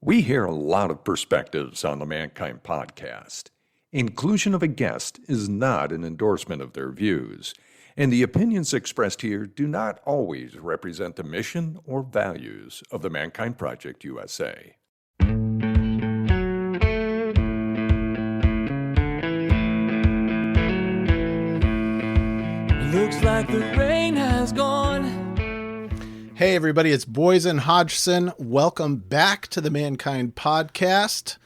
We hear a lot of perspectives on the Mankind podcast. Inclusion of a guest is not an endorsement of their views, and the opinions expressed here do not always represent the mission or values of the Mankind Project USA. Looks like the rain has gone. Hey everybody, it's Boysen Hodgson. Welcome back to the Mankind Podcast.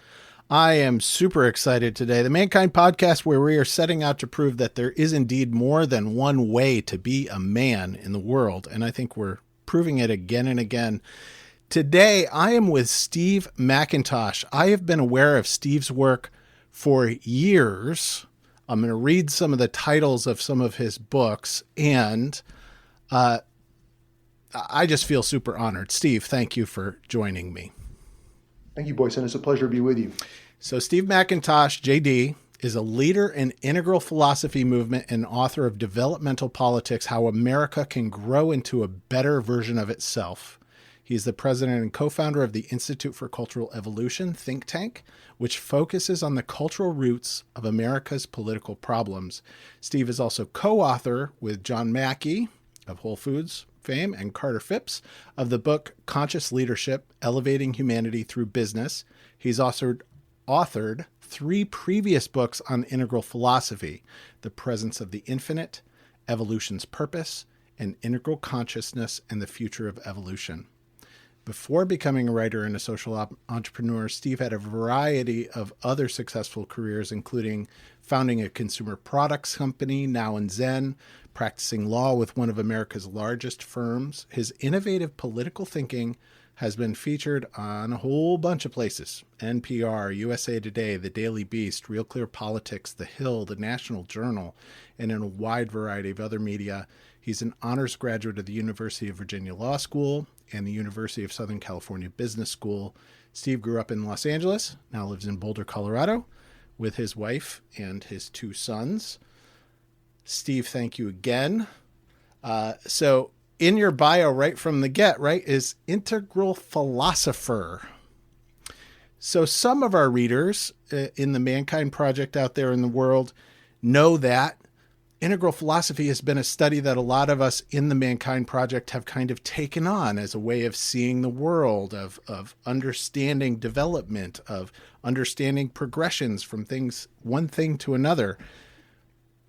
I am super excited today. The Mankind Podcast, where we are setting out to prove that there is indeed more than one way to be a man in the world, and I think we're proving it again and again. Today, I am with Steve McIntosh. I have been aware of Steve's work for years. I'm going to read some of the titles of some of his books, and I just feel super honored. Steve, thank you for joining me. Thank you, Boysen. It's a pleasure to be with you. So Steve McIntosh, JD, is a leader in integral philosophy movement and author of Developmental Politics, How America Can Grow into a Better Version of Itself. He's the president and co-founder of the Institute for Cultural Evolution think tank, which focuses on the cultural roots of America's political problems. Steve is also co-author with John Mackey of Whole Foods fame and Carter Phipps of the book Conscious Leadership, Elevating Humanity Through Business. He's also authored 3 previous books on integral philosophy, The Presence of the Infinite, Evolution's Purpose, and Integral Consciousness and the Future of Evolution. Before becoming a writer and a social entrepreneur, Steve had a variety of other successful careers, including founding a consumer products company, Now and Zen, practicing law with one of America's largest firms. His innovative political thinking has been featured on a whole bunch of places: NPR, USA Today, The Daily Beast, Real Clear Politics, The Hill, The National Journal, and in a wide variety of other media. He's an honors graduate of the University of Virginia Law School and the University of Southern California Business School. Steve grew up in Los Angeles, now lives in Boulder, Colorado, with his wife and his 2 sons. Steve, thank you again. So in your bio, right from the get, right, is integral philosopher. So some of our readers in the Mankind Project out there in the world know that integral philosophy has been a study that a lot of us in the Mankind Project have kind of taken on as a way of seeing the world, of understanding development, of understanding progressions from one thing to another.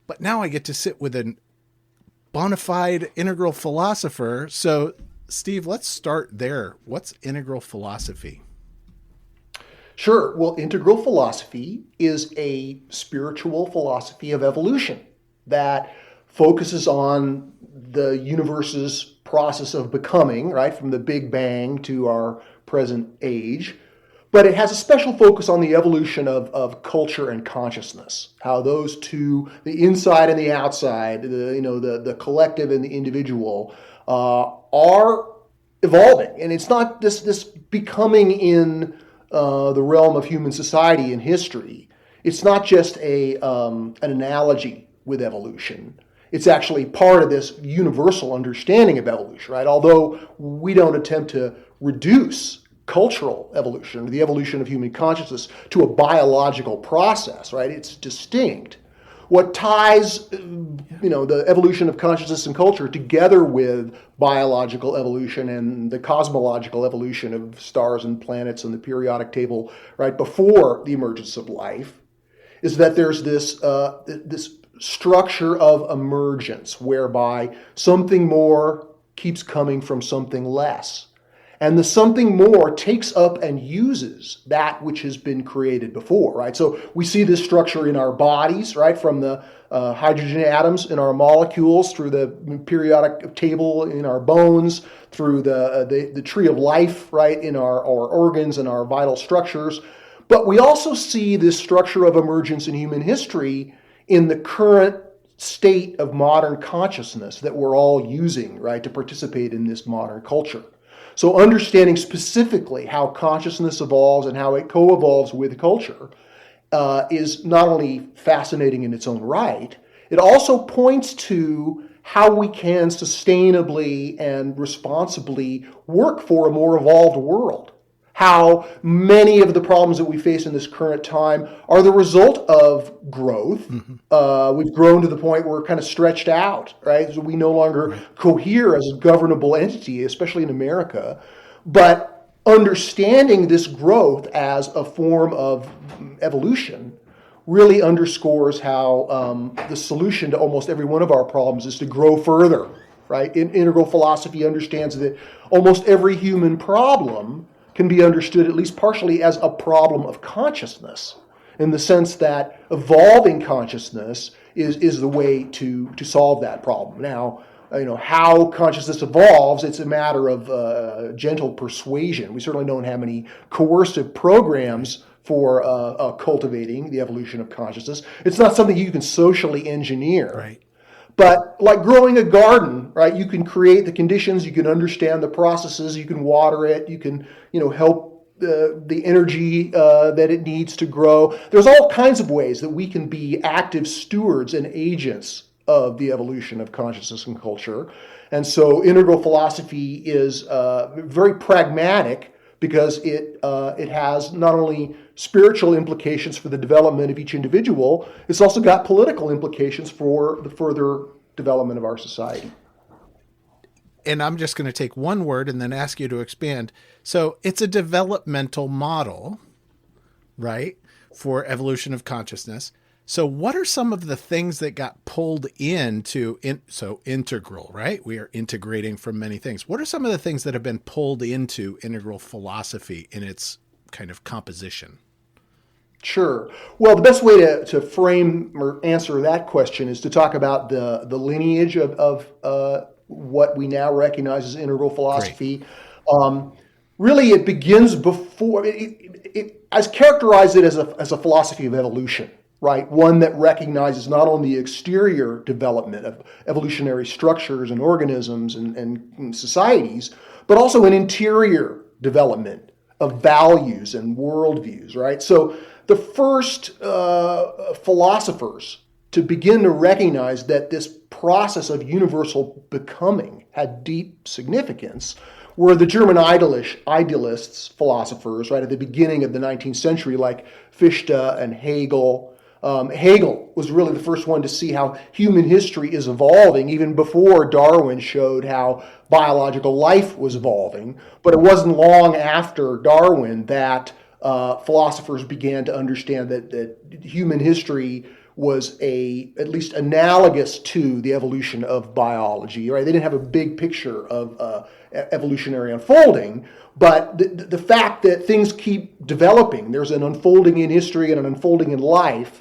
But now I get to sit with a bona fide integral philosopher. So, Steve, let's start there. What's integral philosophy? Sure. Well, integral philosophy is a spiritual philosophy of evolution that focuses on the universe's process of becoming, right, from the Big Bang to our present age. But it has a special focus on the evolution of culture and consciousness, how those two, the inside and the outside, the collective and the individual, are evolving. And it's not this becoming in the realm of human society and history. It's not just an analogy with evolution. It's actually part of this universal understanding of evolution, right? Although we don't attempt to reduce cultural evolution, or the evolution of human consciousness, to a biological process, right? It's distinct. What ties, the evolution of consciousness and culture together with biological evolution and the cosmological evolution of stars and planets and the periodic table, right, before the emergence of life, is that there's this structure of emergence whereby something more keeps coming from something less. And the something more takes up and uses that which has been created before, right? So we see this structure in our bodies, right? From the hydrogen atoms in our molecules, through the periodic table in our bones, through the tree of life, right? In our organs and our vital structures. But we also see this structure of emergence in human history in the current state of modern consciousness that we're all using, right, to participate in this modern culture. So understanding specifically how consciousness evolves and how it co-evolves with culture is not only fascinating in its own right, it also points to how we can sustainably and responsibly work for a more evolved world. how many of the problems that we face in this current time are the result of growth. We've grown to the point where we're kind of stretched out, right? So we no longer cohere as a governable entity, especially in America. But understanding this growth as a form of evolution really underscores how the solution to almost every one of our problems is to grow further, right? Integral philosophy understands that almost every human problem can be understood at least partially as a problem of consciousness, in the sense that evolving consciousness is the way to solve that problem. Now, how consciousness evolves, it's a matter of gentle persuasion. We certainly don't have any coercive programs for cultivating the evolution of consciousness. It's not something you can socially engineer. Right. But like growing a garden, right? You can create the conditions, you can understand the processes, you can water it, you can, help the energy that it needs to grow. There's all kinds of ways that we can be active stewards and agents of the evolution of consciousness and culture. And so integral philosophy is very pragmatic, because it has not only spiritual implications for the development of each individual, it's also got political implications for the further development of our society. And I'm just going to take one word and then ask you to expand. So it's a developmental model, right, for evolution of consciousness. So what are some of the things that got pulled into, so integral, right? We are integrating from many things. What are some of the things that have been pulled into integral philosophy in its kind of composition? Sure. Well, the best way to frame or answer that question is to talk about the lineage of what we now recognize as integral philosophy. Really, it begins before, I characterize it as a philosophy of evolution. Right, one that recognizes not only the exterior development of evolutionary structures and organisms and societies, but also an interior development of values and worldviews, right? So the first philosophers to begin to recognize that this process of universal becoming had deep significance were the German idealists, philosophers, right, at the beginning of the 19th century, like Fichte and Hegel. Hegel was really the first one to see how human history is evolving, even before Darwin showed how biological life was evolving. But it wasn't long after Darwin that philosophers began to understand that human history was at least analogous to the evolution of biology. Right? They didn't have a big picture of evolutionary unfolding, but the fact that things keep developing, there's an unfolding in history and an unfolding in life,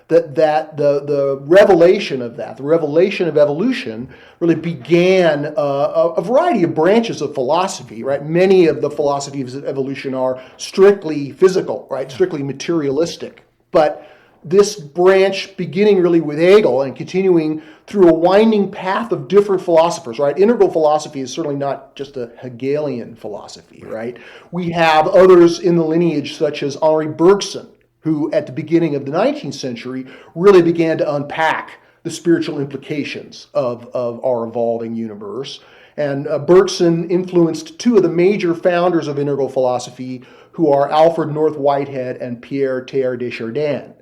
that the revelation of that, the revelation of evolution, really began a variety of branches of philosophy, right? Many of the philosophies of evolution are strictly physical, right? Strictly materialistic. But this branch, beginning really with Hegel and continuing through a winding path of different philosophers, right? Integral philosophy is certainly not just a Hegelian philosophy, right? We have others in the lineage, such as Henri Bergson, who at the beginning of the 19th century really began to unpack the spiritual implications of our evolving universe. And Bergson influenced two of the major founders of integral philosophy, who are Alfred North Whitehead and Pierre Teilhard de Chardin.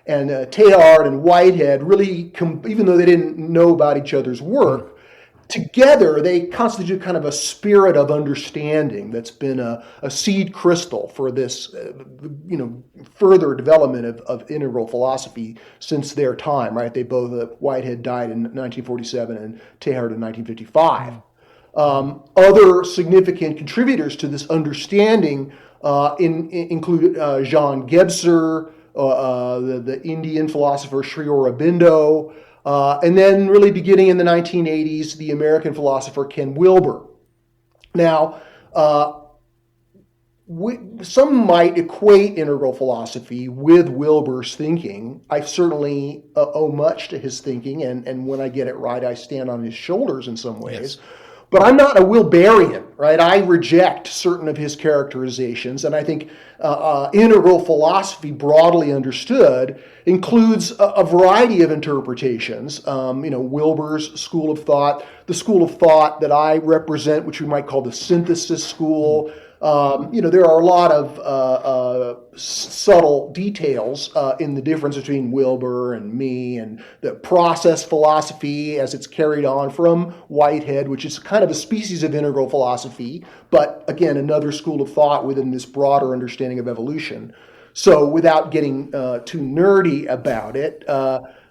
And Teilhard and Whitehead really, even though they didn't know about each other's work, together they constitute kind of a spirit of understanding that's been a seed crystal for this further development of integral philosophy since their time, right? They both, Whitehead died in 1947 and Teilhard in 1955. Other significant contributors to this understanding include Jean Gebser, the Indian philosopher Sri Aurobindo, and then really beginning in the 1980s, the American philosopher Ken Wilber. Now, some might equate integral philosophy with Wilber's thinking. I certainly owe much to his thinking, and when I get it right, I stand on his shoulders in some ways. Yes. But I'm not a Wilberian, right? I reject certain of his characterizations, and I think integral philosophy, broadly understood, includes a variety of interpretations. Wilber's school of thought, the school of thought that I represent, which we might call the synthesis school, There are a lot of subtle details in the difference between Wilbur and me, and the process philosophy as it's carried on from Whitehead, which is kind of a species of integral philosophy, but again, another school of thought within this broader understanding of evolution. So without getting too nerdy about it,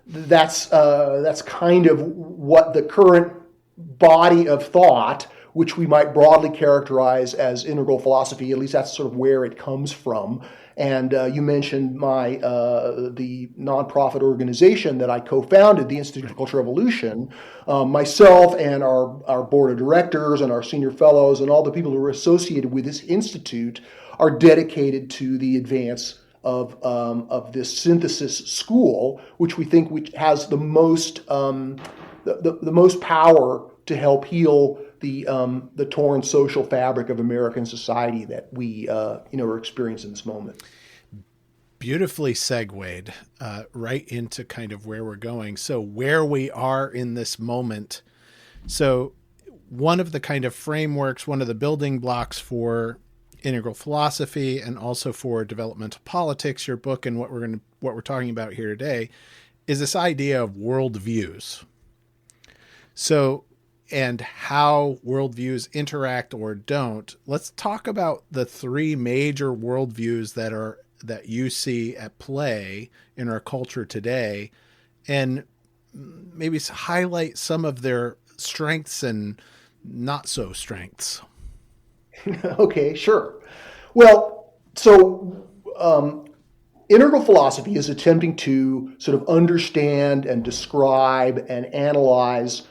that's kind of what the current body of thought, which we might broadly characterize as integral philosophy, at least that's sort of where it comes from. And you mentioned the nonprofit organization that I co-founded, the Institute for Cultural Evolution. Myself and our board of directors and our senior fellows and all the people who are associated with this institute are dedicated to the advance of this synthesis school, which we think which has the most power to help heal the torn social fabric of American society that we are experiencing this moment. Beautifully segued right into kind of where we're going. So where we are in this moment. So one of the kind of frameworks, one of the building blocks for integral philosophy and also for developmental politics, your book and what we're talking about here today, is this idea of worldviews. So, and how worldviews interact or don't. Let's talk about the three major worldviews that you see at play in our culture today, and maybe highlight some of their strengths and not so strengths. Okay, sure. Well, so integral philosophy is attempting to sort of understand and describe and analyze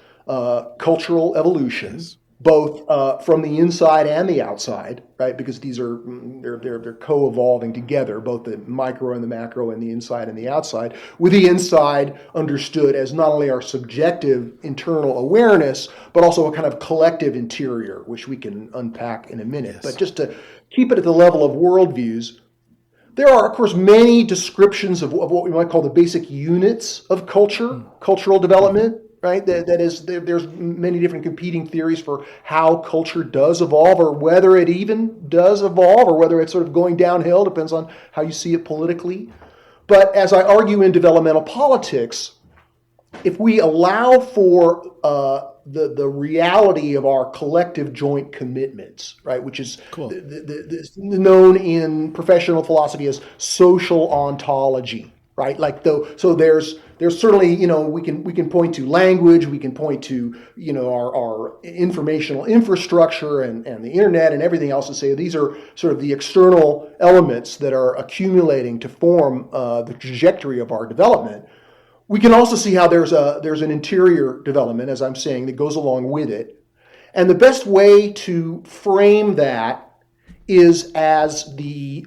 cultural evolution, yes, both from the inside and the outside, right? Because they're co-evolving together, both the micro and the macro, and the inside and the outside. With the inside understood as not only our subjective internal awareness, but also a kind of collective interior, which we can unpack in a minute. Yes. But just to keep it at the level of worldviews, there are, of course, many descriptions of what we might call the basic units of culture, cultural development. Right? That is, there's many different competing theories for how culture does evolve, or whether it even does evolve, or whether it's sort of going downhill, depends on how you see it politically. But as I argue in developmental politics, if we allow for the reality of our collective joint commitments, right, which is cool, known in professional philosophy as social ontology, right? So there's certainly, we can point to language, we can point to, our informational infrastructure and the internet and everything else, and say these are sort of the external elements that are accumulating to form the trajectory of our development. We can also see how there's an interior development, as I'm saying, that goes along with it. And the best way to frame that is as the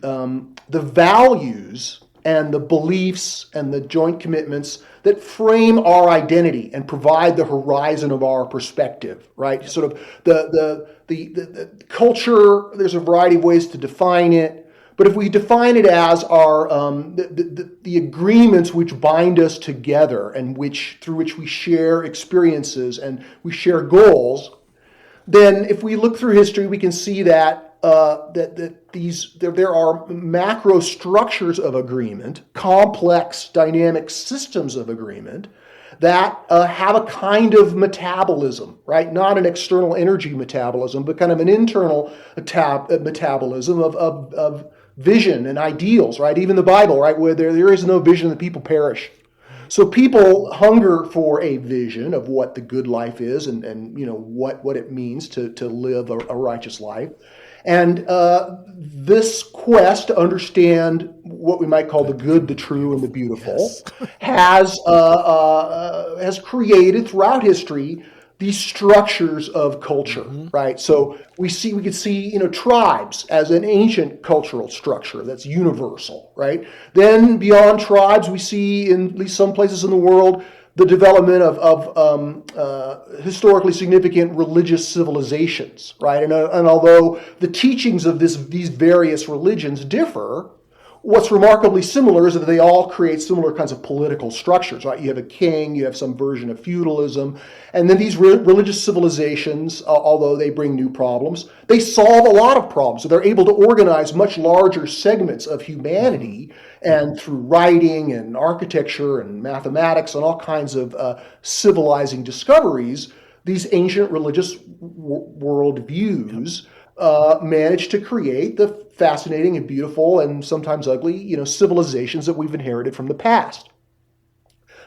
values and the beliefs and the joint commitments that frame our identity and provide the horizon of our perspective, right? Sort of the culture, there's a variety of ways to define it, but if we define it as our the agreements which bind us together and through which we share experiences and we share goals, then if we look through history, we can see that there are macro structures of agreement, complex dynamic systems of agreement that have a kind of metabolism, right? Not an external energy metabolism, but kind of an internal metabolism of vision and ideals, right? Even the Bible, right, where there is no vision, the people perish. So people hunger for a vision of what the good life is and what it means to live a righteous life. And this quest to understand what we might call the good, the true, and the beautiful, yes, has created throughout history these structures of culture, right? So we could see tribes as an ancient cultural structure that's universal, right? Then beyond tribes, we see in at least some places in the world the development of historically significant religious civilizations, right? And although the teachings of these various religions differ, what's remarkably similar is that they all create similar kinds of political structures, right? You have a king, you have some version of feudalism, and then these religious civilizations, although they bring new problems, they solve a lot of problems. So they're able to organize much larger segments of humanity, and through writing and architecture and mathematics and all kinds of civilizing discoveries, these ancient religious worldviews managed to create the fascinating and beautiful and sometimes ugly, civilizations that we've inherited from the past.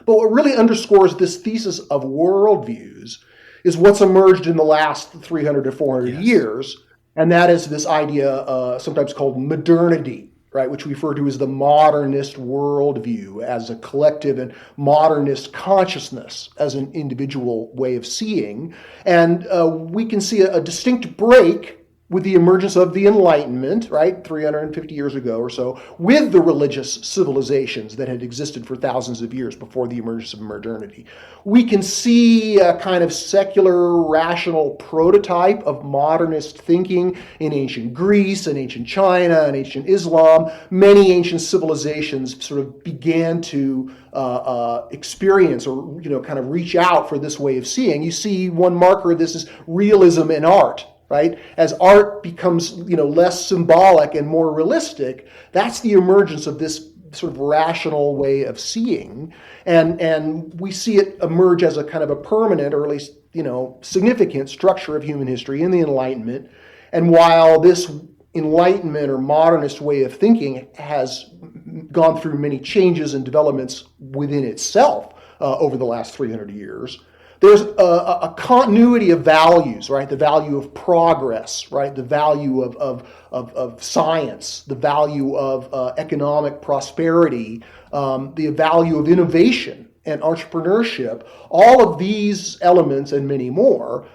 But what really underscores this thesis of worldviews is what's emerged in the last 300 to 400 years, and that is this idea, sometimes called modernity, right, which we refer to as the modernist worldview, as a collective and modernist consciousness, as an individual way of seeing. And we can see a distinct break with the emergence of the Enlightenment, right, 350 years ago or so, with the religious civilizations that had existed for thousands of years before the emergence of modernity. We can see a kind of secular, rational prototype of modernist thinking in ancient Greece and ancient China and ancient Islam. Many ancient civilizations sort of began to experience or, kind of reach out for this way of seeing. You see one marker of this is realism in art. Right? As art becomes, less symbolic and more realistic, that's the emergence of this sort of rational way of seeing. And we see it emerge as a kind of a permanent, or at least, significant structure of human history in the Enlightenment. And while this Enlightenment or modernist way of thinking has gone through many changes and developments within itself over the last 300 years, there's a continuity of values, right? The value of progress, right? The value of science, the value of economic prosperity, the value of innovation and entrepreneurship. All of these elements and many more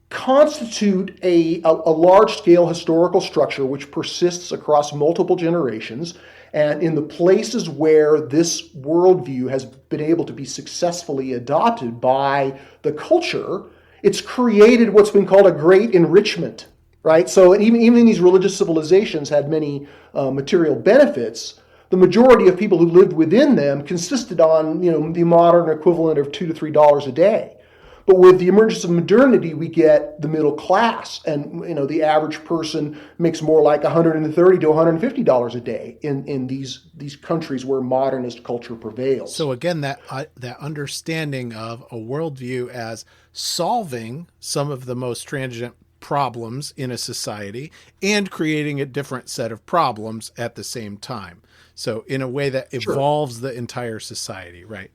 constitute a large-scale historical structure which persists across multiple generations. And in the places where this worldview has been able to be successfully adopted by the culture, it's created what's been called a great enrichment, right? So even these religious civilizations had many material benefits. The majority of people who lived within them consisted on, the modern equivalent of $2 to $3 a day. But with the emergence of modernity, we get the middle class, and the average person makes more like $130 to $150 a day in these countries where modernist culture prevails. So again, that understanding of a worldview as solving some of the most transient problems in a society and creating a different set of problems at the same time. So in a way that evolves the entire society, right?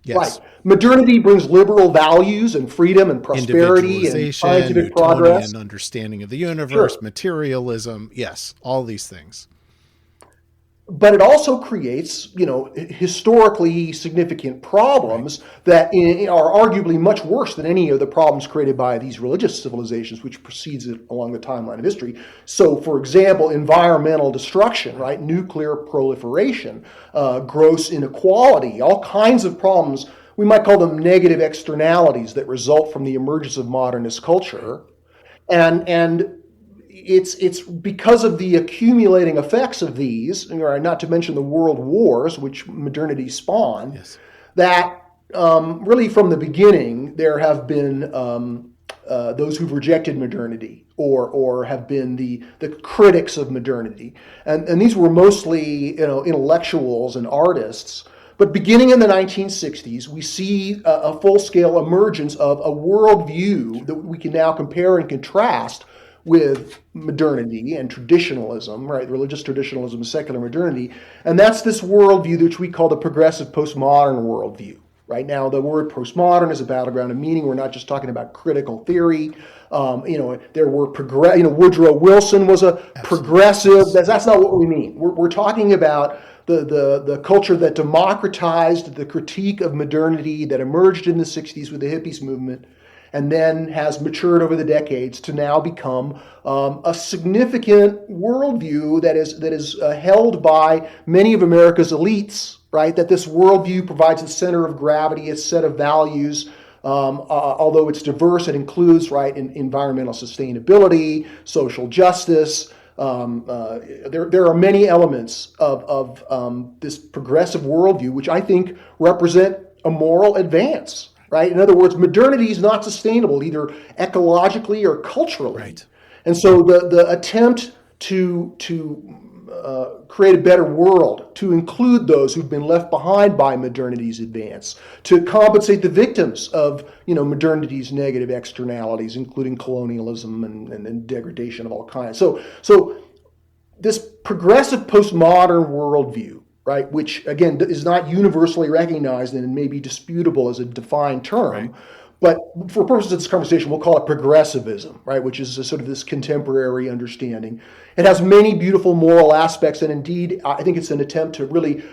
Yes. Right. Modernity brings liberal values and freedom and prosperity and scientific progress. And understanding of the universe, materialism. Yes, all these things. But it also creates, historically significant problems that are arguably much worse than any of the problems created by these religious civilizations, which precedes it along the timeline of history. So, for example, environmental destruction, right? Nuclear proliferation, gross inequality, all kinds of problems. We might call them negative externalities that result from the emergence of modernist culture. And it's because of the accumulating effects of these, not to mention the world wars, which modernity spawned, that really from the beginning there have been those who've rejected modernity or have been the critics of modernity. And these were mostly intellectuals and artists. But beginning in the 1960s, we see a full-scale emergence of a worldview that we can now compare and contrast with modernity and traditionalism, right? Religious traditionalism and secular modernity. And that's this worldview which we call the progressive postmodern worldview. Right now, the word postmodern is a battleground of meaning. We're not just talking about critical theory. There were Woodrow Wilson was a progressive. That's not what we mean. We're talking about the culture that democratized the critique of modernity that emerged in the 60s with the hippies movement, and then has matured over the decades to now become a significant worldview that is held by many of America's elites, right? That this worldview provides a center of gravity, a set of values. Although it's diverse, it includes, right, environmental sustainability, social justice, There are many elements of this progressive worldview which I think represent a moral advance. Right? In other words, modernity is not sustainable either ecologically or culturally. Right. And so the attempt to create a better world, to include those who've been left behind by modernity's advance, to compensate the victims of modernity's negative externalities, including colonialism and degradation of all kinds. So this progressive postmodern worldview, right, which again is not universally recognized and may be disputable as a defined term, right. But for purposes of this conversation, we'll call it progressivism, right, which is a sort of this contemporary understanding. It has many beautiful moral aspects, and indeed, I think it's an attempt to really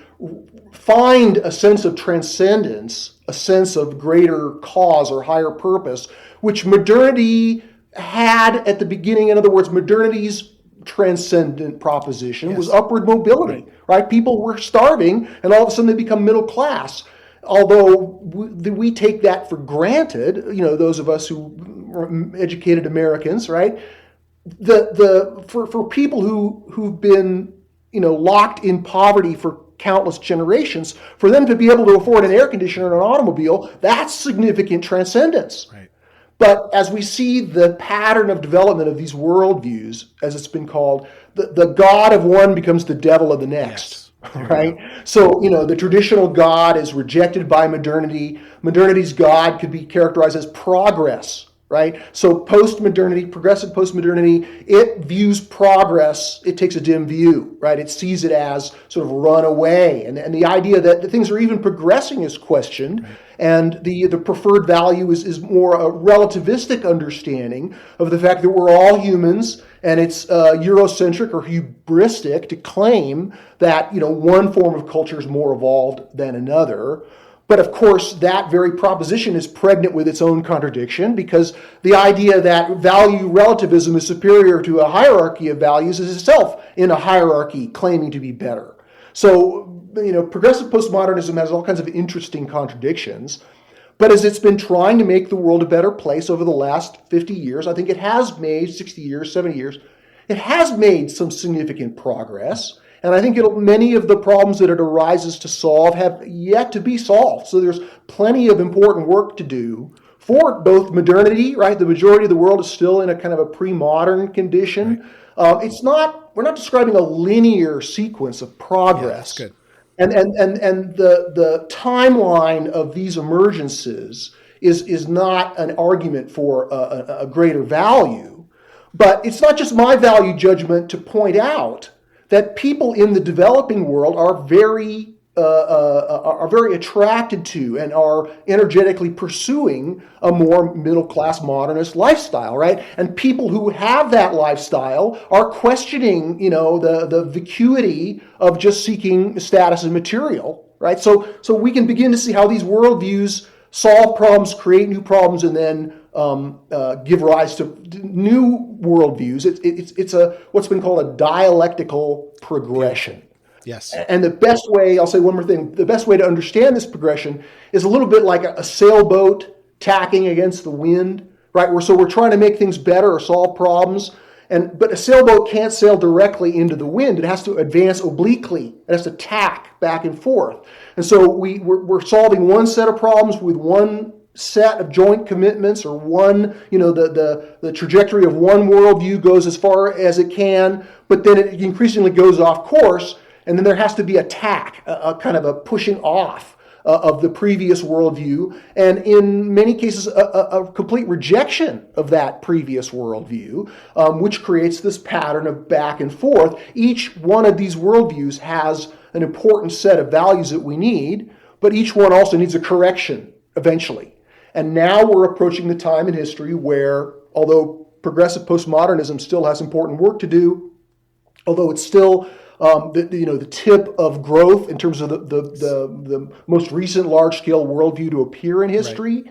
find a sense of transcendence, a sense of greater cause or higher purpose, which modernity had at the beginning. In other words, modernity's transcendent proposition was upward mobility, right? People were starving, and all of a sudden they become middle class. Although we take that for granted, those of us who are educated Americans, right? For people who've been locked in poverty for countless generations, for them to be able to afford an air conditioner and an automobile, that's significant transcendence. Right. But as we see the pattern of development of these worldviews, as it's been called, the God of one becomes the devil of the next. Yes. Right? So, the traditional God is rejected by modernity. Modernity's God could be characterized as progress, right? So postmodernity, progressive postmodernity, it views progress, it takes a dim view, right? It sees it as sort of runaway. And the idea that things are even progressing is questioned. Right. And the preferred value is more a relativistic understanding of the fact that we're all humans, and it's Eurocentric or hubristic to claim that one form of culture is more evolved than another. But of course, that very proposition is pregnant with its own contradiction, because the idea that value relativism is superior to a hierarchy of values is itself in a hierarchy claiming to be better. So, progressive postmodernism has all kinds of interesting contradictions. But as it's been trying to make the world a better place over the last 50 years, I think it has made, 60 years, 70 years, it has made some significant progress. And I think many of the problems that it arises to solve have yet to be solved. So there's plenty of important work to do for both modernity, right? The majority of the world is still in a kind of a pre-modern condition. Right. We're not describing a linear sequence of progress. Yeah, that's good. And the timeline of these emergences is not an argument for a greater value. But it's not just my value judgment to point out that people in the developing world are very attracted to and are energetically pursuing a more middle-class modernist lifestyle, right? And people who have that lifestyle are questioning, the vacuity of just seeking status and material, right? So we can begin to see how these worldviews solve problems, create new problems, and then give rise to new worldviews. It's what's been called a dialectical progression. Yes. And the best way, I'll say one more thing, the best way to understand this progression is a little bit like a sailboat tacking against the wind, right? So we're trying to make things better or solve problems. But a sailboat can't sail directly into the wind. It has to advance obliquely. It has to tack back and forth. And so we're solving one set of problems with one set of joint commitments, or one, the trajectory of one worldview goes as far as it can, but then it increasingly goes off course, and then there has to be a tack, a kind of a pushing off of the previous worldview, and in many cases a complete rejection of that previous worldview, which creates this pattern of back and forth. Each one of these worldviews has an important set of values that we need, but each one also needs a correction eventually. And now we're approaching the time in history where, although progressive postmodernism still has important work to do, although it's still the tip of growth in terms of the most recent large-scale worldview to appear in history.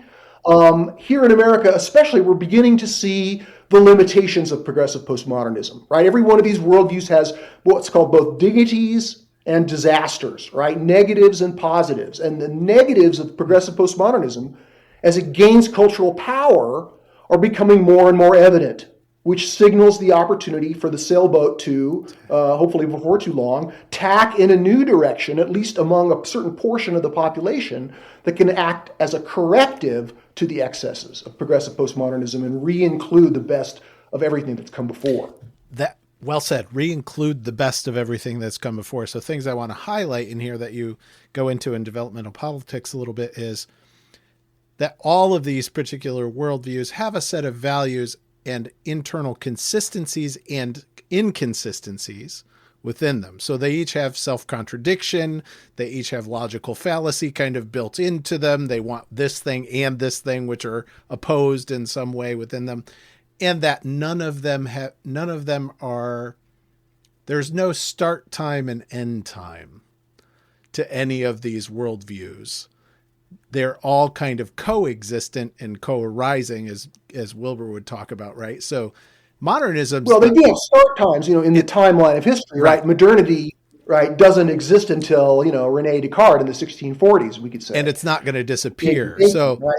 Right. Here in America especially, we're beginning to see the limitations of progressive postmodernism, right? Every one of these worldviews has what's called both dignities and disasters, right? Negatives and positives. And the negatives of progressive postmodernism, as it gains cultural power, are becoming more and more evident. which signals the opportunity for the sailboat to, hopefully before too long, tack in a new direction, at least among a certain portion of the population, that can act as a corrective to the excesses of progressive postmodernism and re-include the best of everything that's come before. That well said. Re-include the best of everything that's come before. So things I want to highlight in here that you go into in developmental politics a little bit is that all of these particular worldviews have a set of values and internal consistencies and inconsistencies within them. So they each have self-contradiction. They each have logical fallacy kind of built into them. They want this thing and this thing, which are opposed in some way within them. And that none of them are, there's no start time and end time to any of these worldviews. They're all kind of coexistent and co-arising, as Wilbur would talk about, right? So modernism. Well, they do have start times, in the timeline of history, right? Modernity, right, doesn't exist until, Rene Descartes in the 1640s, we could say. And it's not going to disappear.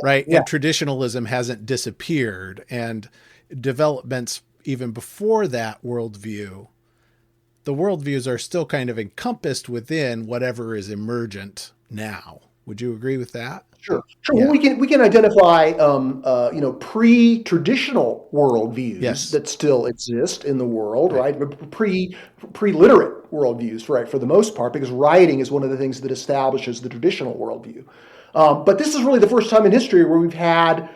Right? Yeah. And traditionalism hasn't disappeared. And developments even before that worldview, the worldviews are still kind of encompassed within whatever is emergent now. Would you agree with that? Sure. Yeah. Well, we can identify pre-traditional worldviews that still exist in the world, right? Pre-literate worldviews, right? For the most part, because writing is one of the things that establishes the traditional worldview. But this is really the first time in history where we've had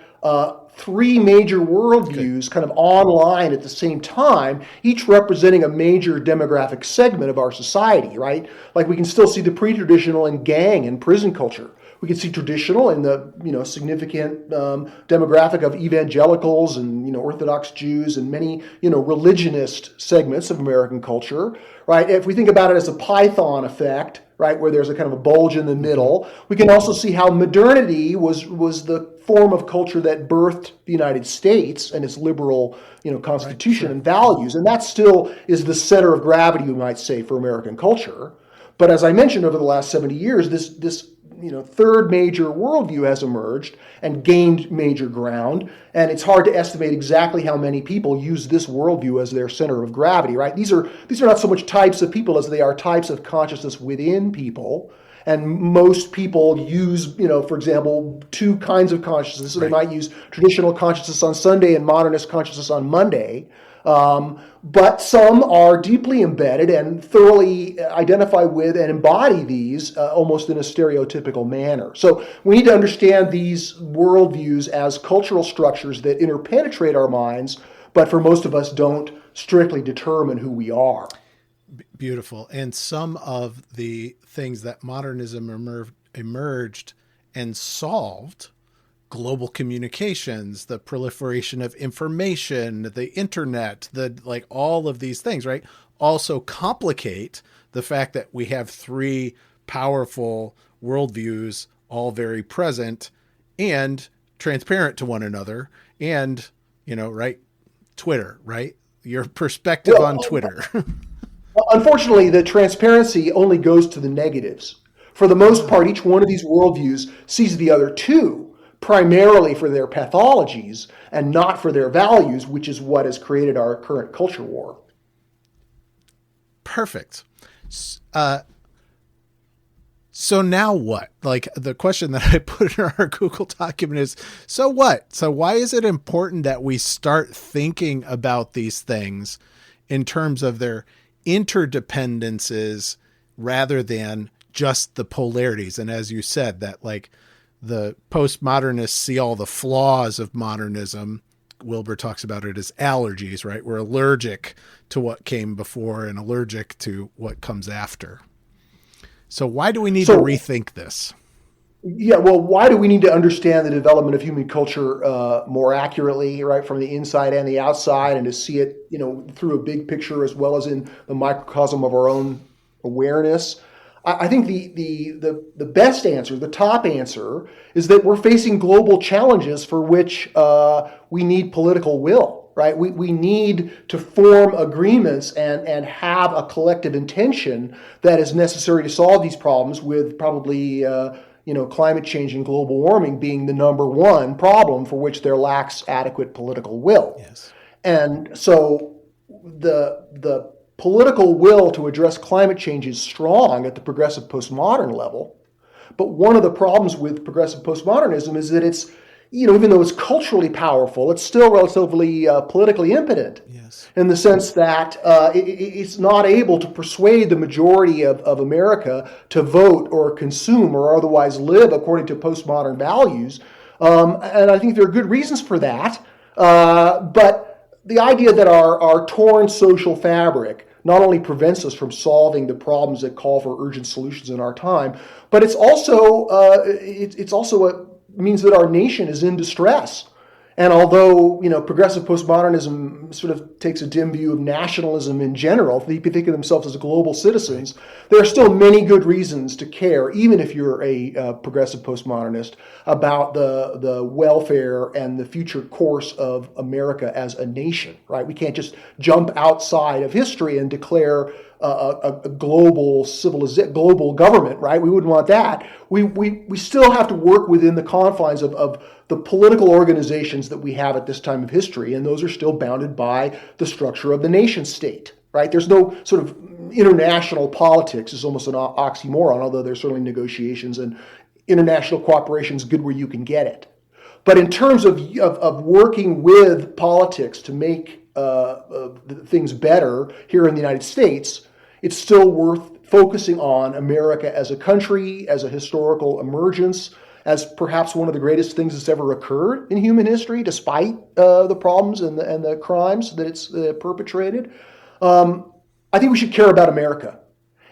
three major worldviews kind of online at the same time, each representing a major demographic segment of our society, right? Like we can still see the pre-traditional in gang and prison culture. We can see traditional in the significant demographic of evangelicals and Orthodox Jews and many religionist segments of American culture, right? If we think about it as a Python effect, right, where there's a kind of a bulge in the middle, we can also see how modernity was the form of culture that birthed the United States and its liberal constitution and values, and that still is the center of gravity, we might say, for American culture. But as I mentioned, over the last 70 years, this third major worldview has emerged and gained major ground, and it's hard to estimate exactly how many people use this worldview as their center of gravity, right? These are not so much types of people as they are types of consciousness within people, and most people use, for example, two kinds of consciousness. So they might use traditional consciousness on Sunday and modernist consciousness on Monday. But some are deeply embedded and thoroughly identify with and embody these almost in a stereotypical manner. So we need to understand these worldviews as cultural structures that interpenetrate our minds, but for most of us don't strictly determine who we are. Beautiful. And some of the things that modernism emerged and solved, global communications, the proliferation of information, the internet, all of these things, right, also complicate the fact that we have three powerful worldviews, all very present and transparent to one another. And, right, Twitter, right? Your perspective on Twitter. Unfortunately, the transparency only goes to the negatives. For the most part, each one of these worldviews sees the other two primarily for their pathologies and not for their values, which is what has created our current culture war. Perfect. So now what? Like the question that I put in our Google document is, so what? So why is it important that we start thinking about these things in terms of their interdependences rather than just the polarities? And as you said, that the postmodernists see all the flaws of modernism. Wilbur talks about it as allergies, right? We're allergic to what came before and allergic to what comes after. So why do we need to rethink this? Yeah, well, why do we need to understand the development of human culture more accurately, right, from the inside and the outside, and to see it, through a big picture as well as in the microcosm of our own awareness? I think the best answer, the top answer, is that we're facing global challenges for which we need political will, right? We need to form agreements and have a collective intention that is necessary to solve these problems, with probably climate change and global warming being the number one problem for which there lacks adequate political will. Yes. And so the political will to address climate change is strong at the progressive postmodern level. But one of the problems with progressive postmodernism is that it's, even though it's culturally powerful, it's still relatively politically impotent. Yes. In the sense that it's not able to persuade the majority of America to vote or consume or otherwise live according to postmodern values. And I think there are good reasons for that. But the idea that our torn social fabric not only prevents us from solving the problems that call for urgent solutions in our time, but it's also means that our nation is in distress. And although, progressive postmodernism sort of takes a dim view of nationalism in general, they think of themselves as global citizens, there are still many good reasons to care, even if you're a progressive postmodernist, about the welfare and the future course of America as a nation, right? We can't just jump outside of history and declare a global global government, right? We wouldn't want that. We still have to work within the confines of the political organizations that we have at this time of history, and those are still bounded by the structure of the nation state, right? There's no sort of international politics. It's almost an oxymoron, although there's certainly negotiations, and international cooperation is good where you can get it. But in terms of working with politics to make things better here in the United States, it's still worth focusing on America as a country, as a historical emergence, as perhaps one of the greatest things that's ever occurred in human history, despite the problems and the crimes that it's perpetrated. I think we should care about America.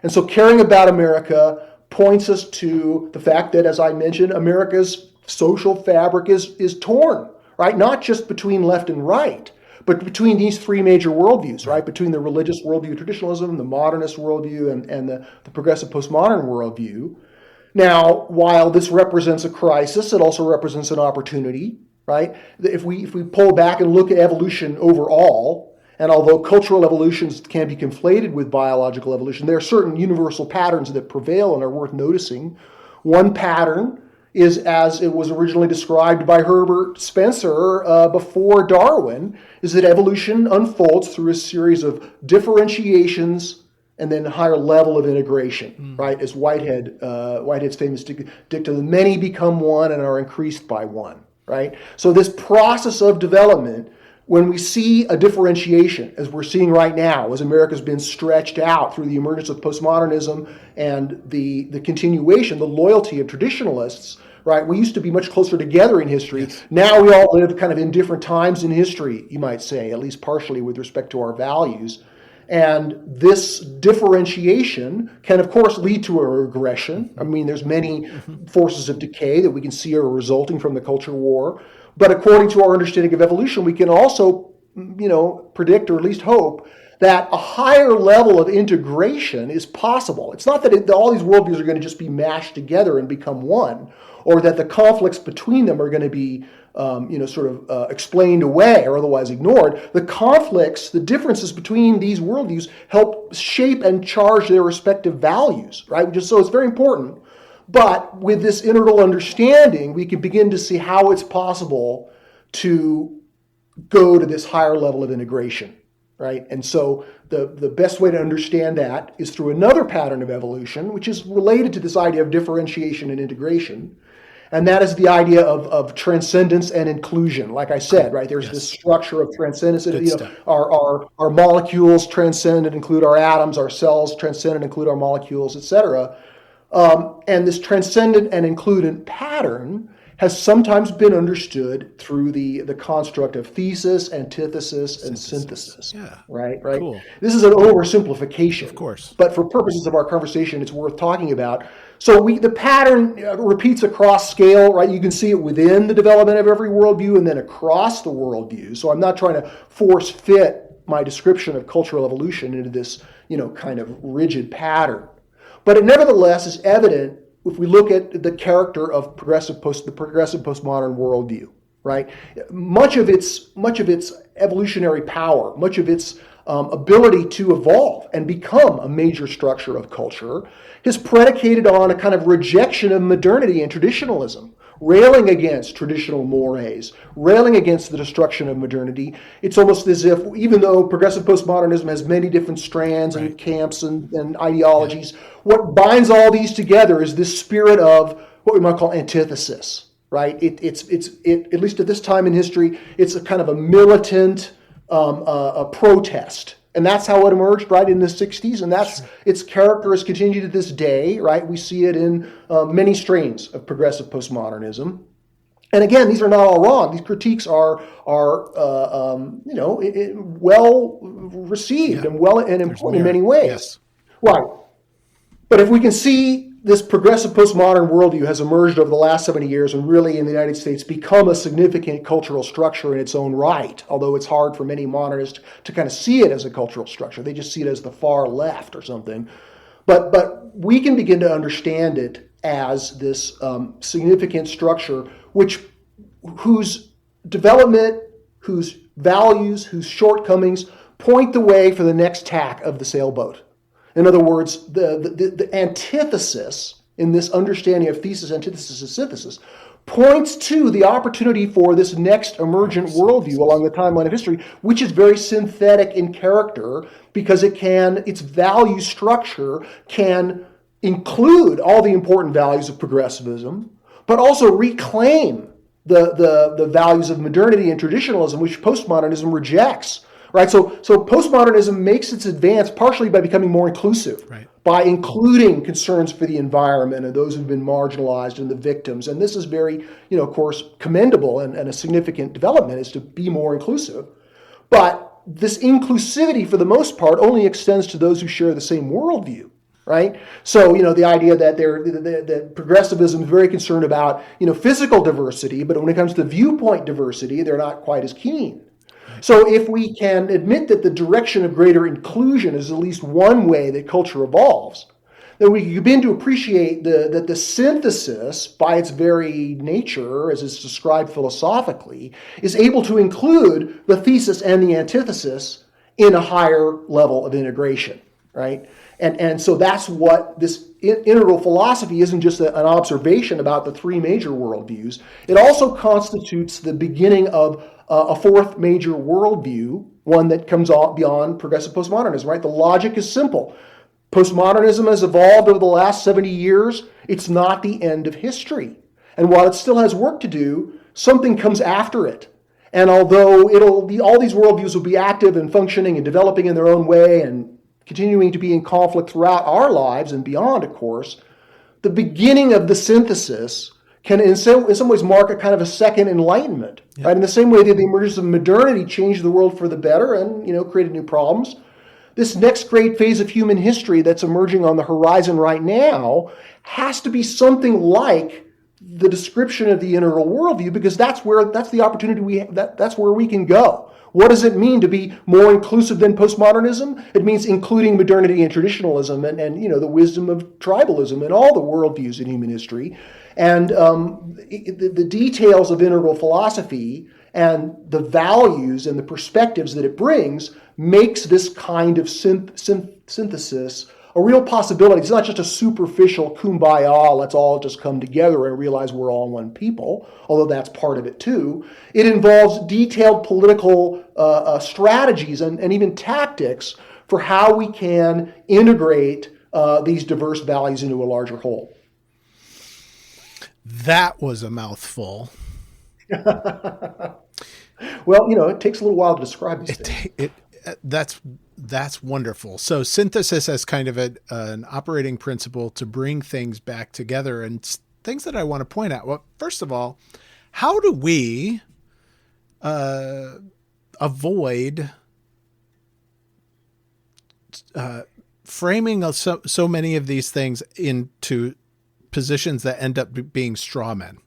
And so caring about America points us to the fact that, as I mentioned, America's social fabric is torn, right? Not just between left and right, but between these three major worldviews, right? Between the religious worldview, traditionalism, the modernist worldview, and the progressive postmodern worldview. Now, while this represents a crisis, it also represents an opportunity, right? If we pull back and look at evolution overall, and although cultural evolutions can be conflated with biological evolution, there are certain universal patterns that prevail and are worth noticing. One pattern is as it was originally described by Herbert Spencer before Darwin, is that evolution unfolds through a series of differentiations and then a higher level of integration, right? As Whitehead's famous dictum, the many become one and are increased by one, right? So this process of development, when we see a differentiation, as we're seeing right now, as America's been stretched out through the emergence of postmodernism and the continuation, the loyalty of traditionalists, right? We used to be much closer together in history. Yes. Now we all live kind of in different times in history, you might say, at least partially with respect to our values. And this differentiation can, of course, lead to a regression. I mean, there's many forces of decay that we can see are resulting from the culture war. But according to our understanding of evolution, we can also, predict or at least hope that a higher level of integration is possible. It's not that all these worldviews are going to just be mashed together and become one, or that the conflicts between them are going to be explained away or otherwise ignored. The conflicts, the differences between these worldviews help shape and charge their respective values, right? So it's very important. But with this integral understanding, we can begin to see how it's possible to go to this higher level of integration, right? And so the best way to understand that is through another pattern of evolution, which is related to this idea of differentiation and integration. And that is the idea of transcendence and inclusion. Like I said, right, there's this structure of transcendence. Our molecules transcend and include our atoms, our cells transcend and include our molecules, etc. And this transcendent and includent pattern has sometimes been understood through the construct of thesis, antithesis, and synthesis. Yeah. Right? Cool. This is an oversimplification. Of course. But for purposes of our conversation, it's worth talking about. So the pattern repeats across scale, right? You can see it within the development of every worldview and then across the worldview. So I'm not trying to force fit my description of cultural evolution into this, kind of rigid pattern. But it nevertheless is evident if we look at the character of the progressive postmodern worldview, right? Much of its evolutionary power, much of its ability to evolve and become a major structure of culture is predicated on a kind of rejection of modernity and traditionalism, railing against traditional mores, railing against the destruction of modernity. It's almost as if, even though progressive postmodernism has many different strands and camps and ideologies, what binds all these together is this spirit of what we might call antithesis, right? It's at least at this time in history, it's a kind of a militant a protest. And that's how it emerged, right, in the 60s. And that's its character has continued to this day, right? We see it in many strains of progressive postmodernism. And again, these are not all wrong. These critiques are well received and important in many ways. Yes. Right. But if we can see this progressive postmodern worldview has emerged over the last 70 years and really in the United States become a significant cultural structure in its own right, although it's hard for many modernists to kind of see it as a cultural structure. They just see it as the far left or something. But we can begin to understand it as this significant structure whose development, whose values, whose shortcomings point the way for the next tack of the sailboat. In other words, the antithesis in this understanding of thesis, antithesis, and synthesis points to the opportunity for this next emergent worldview along the timeline of history, which is very synthetic in character because its value structure can include all the important values of progressivism, but also reclaim the values of modernity and traditionalism, which postmodernism rejects. Right, so postmodernism makes its advance partially by becoming more inclusive, by including concerns for the environment and those who've been marginalized and the victims. And this is very, of course, commendable and a significant development is to be more inclusive. But this inclusivity, for the most part, only extends to those who share the same worldview. Right, so the idea that that progressivism is very concerned about physical diversity, but when it comes to viewpoint diversity, they're not quite as keen. So if we can admit that the direction of greater inclusion is at least one way that culture evolves, then we can begin to appreciate that the synthesis, by its very nature, as it's described philosophically, is able to include the thesis and the antithesis in a higher level of integration, right? And so that's what this integral philosophy isn't just an observation about the three major worldviews. It also constitutes the beginning of a fourth major worldview, one that comes beyond progressive postmodernism, right? The logic is simple. Postmodernism has evolved over the last 70 years. It's not the end of history. And while it still has work to do, something comes after it. And although all these worldviews will be active and functioning and developing in their own way and continuing to be in conflict throughout our lives and beyond, of course, the beginning of the synthesis can in some ways mark a kind of a second enlightenment. Right? In the same way that the emergence of modernity changed the world for the better and created new problems, this next great phase of human history that's emerging on the horizon right now has to be something like the description of the integral worldview, because that's the opportunity that's where we can go. What does it mean to be more inclusive than postmodernism? It means including modernity and traditionalism and the wisdom of tribalism and all the worldviews in human history. And the details of integral philosophy and the values and the perspectives that it brings makes this kind of synthesis a real possibility. It's not just a superficial kumbaya, let's all just come together and realize we're all one people, although that's part of it too. It involves detailed political strategies and even tactics for how we can integrate these diverse values into a larger whole. That was a mouthful. Well, it takes a little while to describe these things. That's wonderful. So synthesis as kind of an operating principle to bring things back together, and things that I want to point out. Well, first of all, how do we avoid framing so many of these things into positions that end up being straw men?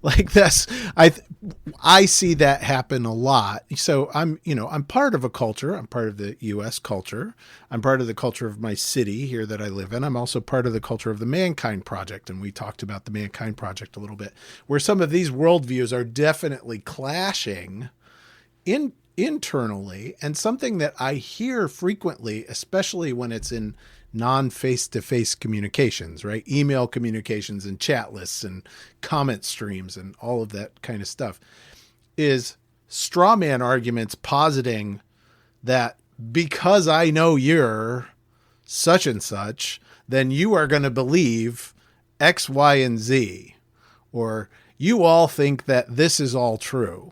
Like this, I see that happen a lot. So I'm part of a culture. I'm part of the U.S. culture. I'm part of the culture of my city here that I live in. I'm also part of the culture of the Mankind Project. And we talked about the Mankind Project a little bit, where some of these worldviews are definitely clashing internally. And something that I hear frequently, especially when it's in non-face-to-face communications, right? Email communications and chat lists and comment streams and all of that kind of stuff, is straw man arguments positing that because I know you're such and such, then you are going to believe X, Y, and Z, or you all think that this is all true.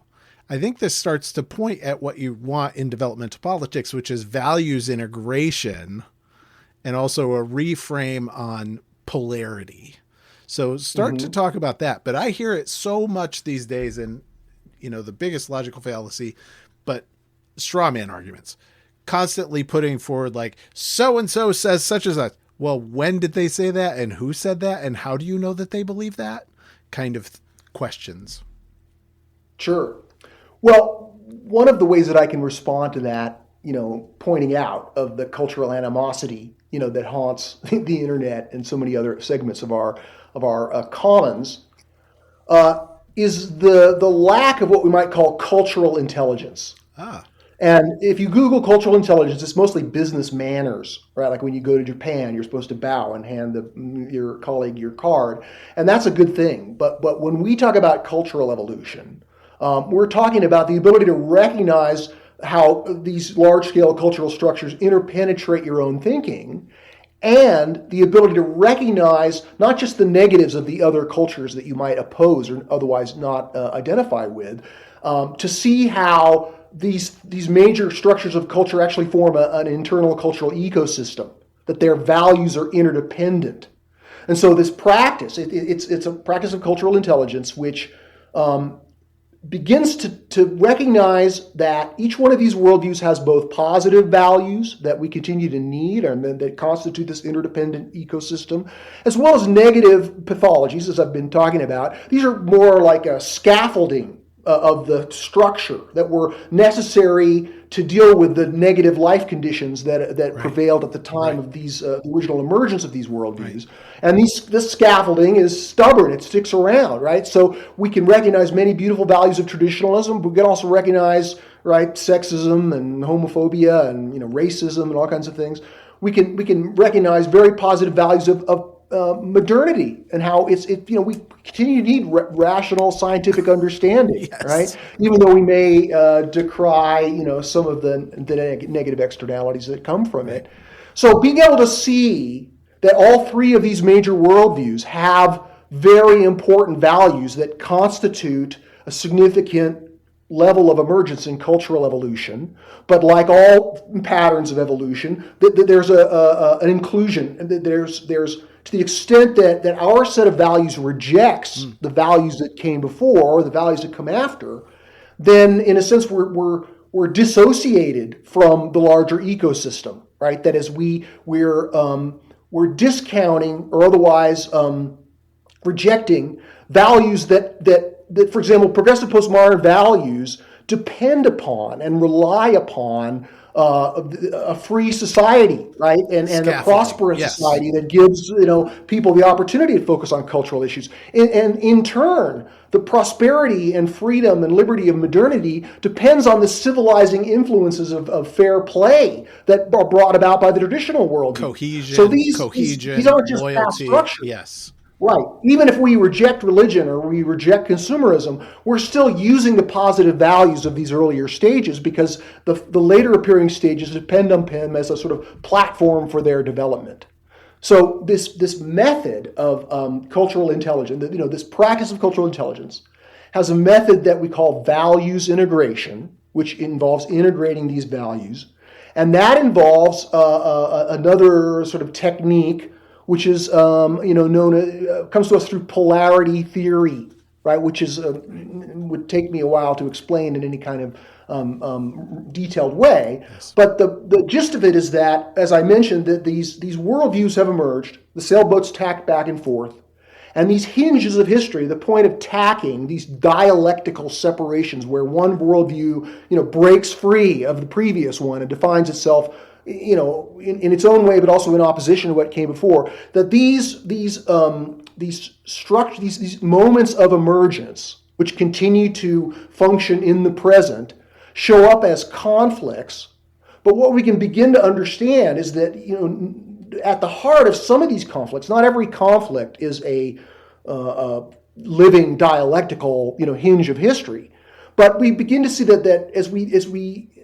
I think this starts to point at what you want in developmental politics, which is values integration and also a reframe on polarity. So start to talk about that. But I hear it so much these days, and the biggest logical fallacy, but straw man arguments, constantly putting forward like, so-and-so says such as such. Well, when did they say that? And who said that? And how do you know that they believe that? Kind of questions. Sure. Well, one of the ways that I can respond to that, pointing out of the cultural animosity, that haunts the internet and so many other segments of our commons, is the lack of what we might call cultural intelligence. And if you Google cultural intelligence, it's mostly business manners, right? Like when you go to Japan, you're supposed to bow and hand your colleague your card, and that's a good thing. But when we talk about cultural evolution, we're talking about the ability to recognize how these large-scale cultural structures interpenetrate your own thinking, and the ability to recognize not just the negatives of the other cultures that you might oppose or otherwise not identify with, to see how these major structures of culture actually form an internal cultural ecosystem, that their values are interdependent. And so this practice, it's a practice of cultural intelligence, which begins to recognize that each one of these worldviews has both positive values that we continue to need and that constitute this interdependent ecosystem, as well as negative pathologies, as I've been talking about. These are more like a scaffolding of the structure that were necessary to deal with the negative life conditions that prevailed at the time of these the original emergence of these worldviews. And this scaffolding is stubborn; it sticks around, right? So we can recognize many beautiful values of traditionalism, but we can also recognize sexism and homophobia and racism and all kinds of things. We can recognize very positive values of modernity and how we continue to need rational scientific understanding, right? Even though we may decry some of the negative externalities that come from it. So being able to see that all three of these major worldviews have very important values that constitute a significant level of emergence in cultural evolution, but like all patterns of evolution, there's an inclusion, and there's to the extent that our set of values rejects the values that came before or the values that come after, then in a sense we're dissociated from the larger ecosystem, right? That is, we're discounting or otherwise rejecting values that, for example, progressive postmodern values depend upon and rely upon a free society, right, and a prosperous society that gives people the opportunity to focus on cultural issues. And in turn, the prosperity and freedom and liberty of modernity depends on the civilizing influences of fair play that are brought about by the traditional world. Cohesion, so these aren't just loyalty, past structures. Yes. Right. Even if we reject religion or we reject consumerism, we're still using the positive values of these earlier stages because the later appearing stages depend on them as a sort of platform for their development. So this method of cultural intelligence, this practice of cultural intelligence, has a method that we call values integration, which involves integrating these values, and that involves another sort of technique, which is comes to us through polarity theory, right? Which is would take me a while to explain in any kind of detailed way. Yes. But the gist of it is that, as I mentioned, that these worldviews have emerged. The sailboats tack back and forth, and these hinges of history, the point of tacking, these dialectical separations where one worldview breaks free of the previous one and defines itself in its own way, but also in opposition to what came before, that these structures, these moments of emergence, which continue to function in the present, show up as conflicts. But what we can begin to understand is that at the heart of some of these conflicts, not every conflict is a living dialectical, hinge of history. But we begin to see that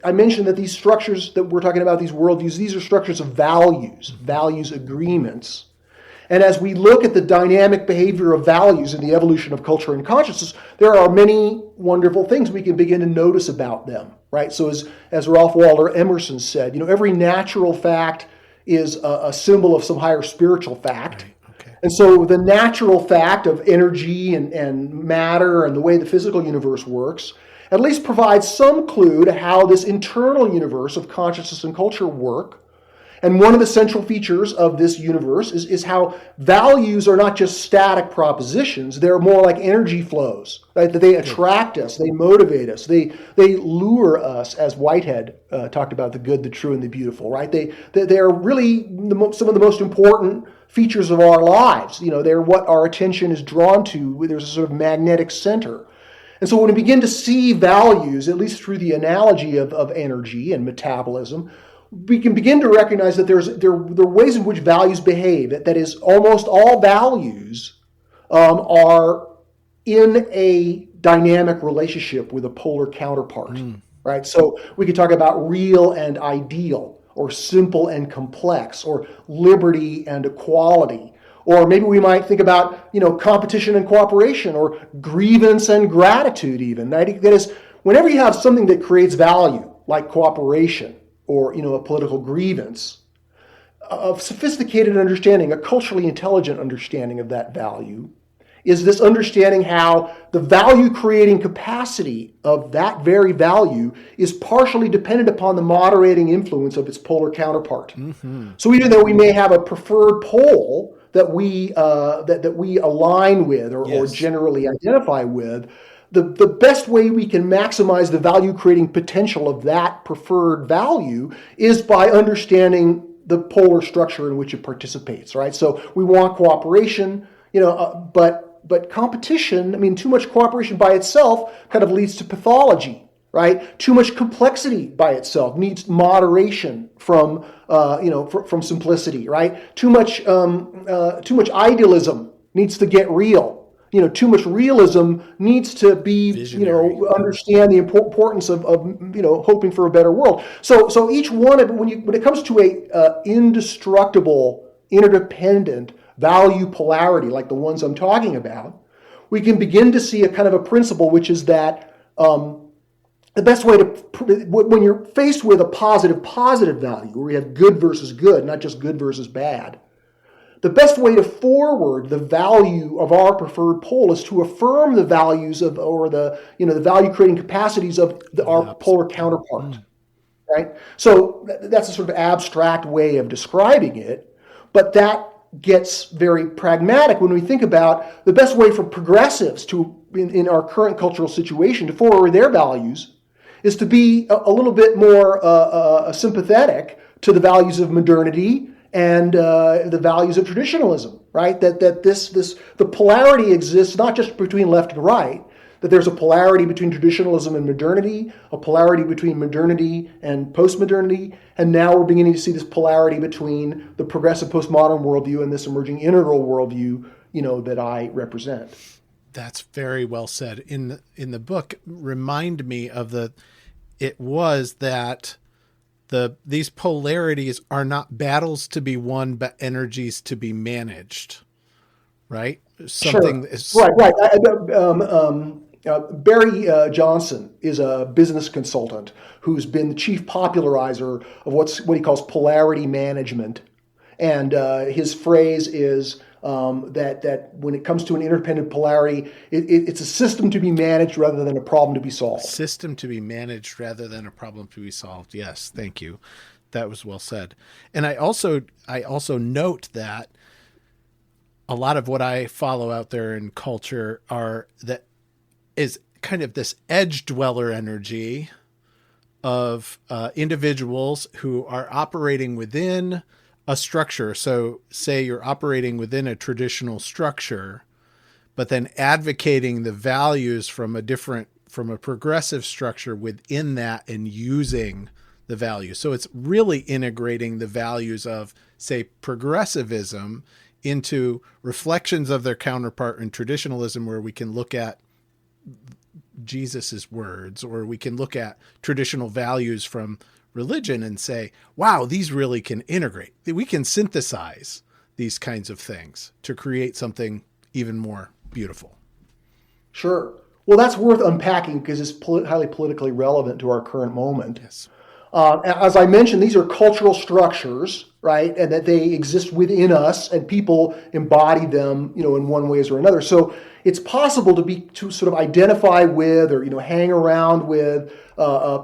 I mentioned that these structures that we're talking about, these worldviews, these are structures of values agreements. And as we look at the dynamic behavior of values in the evolution of culture and consciousness, there are many wonderful things we can begin to notice about them, right? So as Ralph Waldo Emerson said, every natural fact is a symbol of some higher spiritual fact. Right. Okay. And so the natural fact of energy and matter and the way the physical universe works at least provides some clue to how this internal universe of consciousness and culture work. And one of the central features of this universe is how values are not just static propositions, they're more like energy flows, right? That they attract us, they motivate us, they lure us, as Whitehead talked about, the good, the true, and the beautiful, right? They're really some of the most important features of our lives. They're what our attention is drawn to. There's a sort of magnetic center. And so when we begin to see values, at least through the analogy of energy and metabolism, we can begin to recognize that there are ways in which values behave. That is, almost all values are in a dynamic relationship with a polar counterpart, right? So we could talk about real and ideal, or simple and complex, or liberty and equality. Or maybe we might think about, competition and cooperation, or grievance and gratitude even. That is, whenever you have something that creates value, like cooperation, or a political grievance, a sophisticated understanding, a culturally intelligent understanding of that value, is this understanding how the value-creating capacity of that very value is partially dependent upon the moderating influence of its polar counterpart. Mm-hmm. So even though we may have a preferred pole that we align with or generally identify with, the best way we can maximize the value-creating potential of that preferred value is by understanding the polar structure in which it participates, right? So we want cooperation, but competition, too much cooperation by itself kind of leads to pathology, right? Too much complexity by itself needs moderation from simplicity, right? Too much idealism needs to get real. Too much realism needs to be, understand the importance of hoping for a better world. So each one of when it comes to a indestructible, interdependent value polarity like the ones I'm talking about, we can begin to see a kind of a principle, which is that the best way to, when you're faced with a positive value, where we have good versus good, not just good versus bad, the best way to forward the value of our preferred pole is to affirm the values of, or the value-creating capacities of our polar counterpart, right? So that's a sort of abstract way of describing it, but that gets very pragmatic when we think about the best way for progressives to, in our current cultural situation, to forward their values is to be a little bit more sympathetic to the values of modernity and the values of traditionalism, right? That the polarity exists not just between left and right, that there's a polarity between traditionalism and modernity, a polarity between modernity and postmodernity, and now we're beginning to see this polarity between the progressive postmodern worldview and this emerging integral worldview, that I represent. That's very well said. In the book, remind me of these polarities are not battles to be won, but energies to be managed, right? Something sure. Right. Barry Johnson is a business consultant who's been the chief popularizer of what he calls polarity management, and his phrase is that when it comes to an interdependent polarity, it's a system to be managed rather than a problem to be solved. System to be managed rather than a problem to be solved. Yes, thank you. That was well said. And I also note that a lot of what I follow out there in culture is kind of this edge dweller energy of individuals who are operating within a structure. So say you're operating within a traditional structure, but then advocating the values from a progressive structure within that and using the values. So it's really integrating the values of say, progressivism into reflections of their counterpart in traditionalism, where we can look at Jesus's words, or we can look at traditional values from religion and say, wow, these really can integrate. We can synthesize these kinds of things to create something even more beautiful. Sure. Well, that's worth unpacking because it's highly politically relevant to our current moment. Yes. As I mentioned, these are cultural structures, right? And that they exist within us, and people embody them, in one way or another. So it's possible to sort of identify with, or hang around with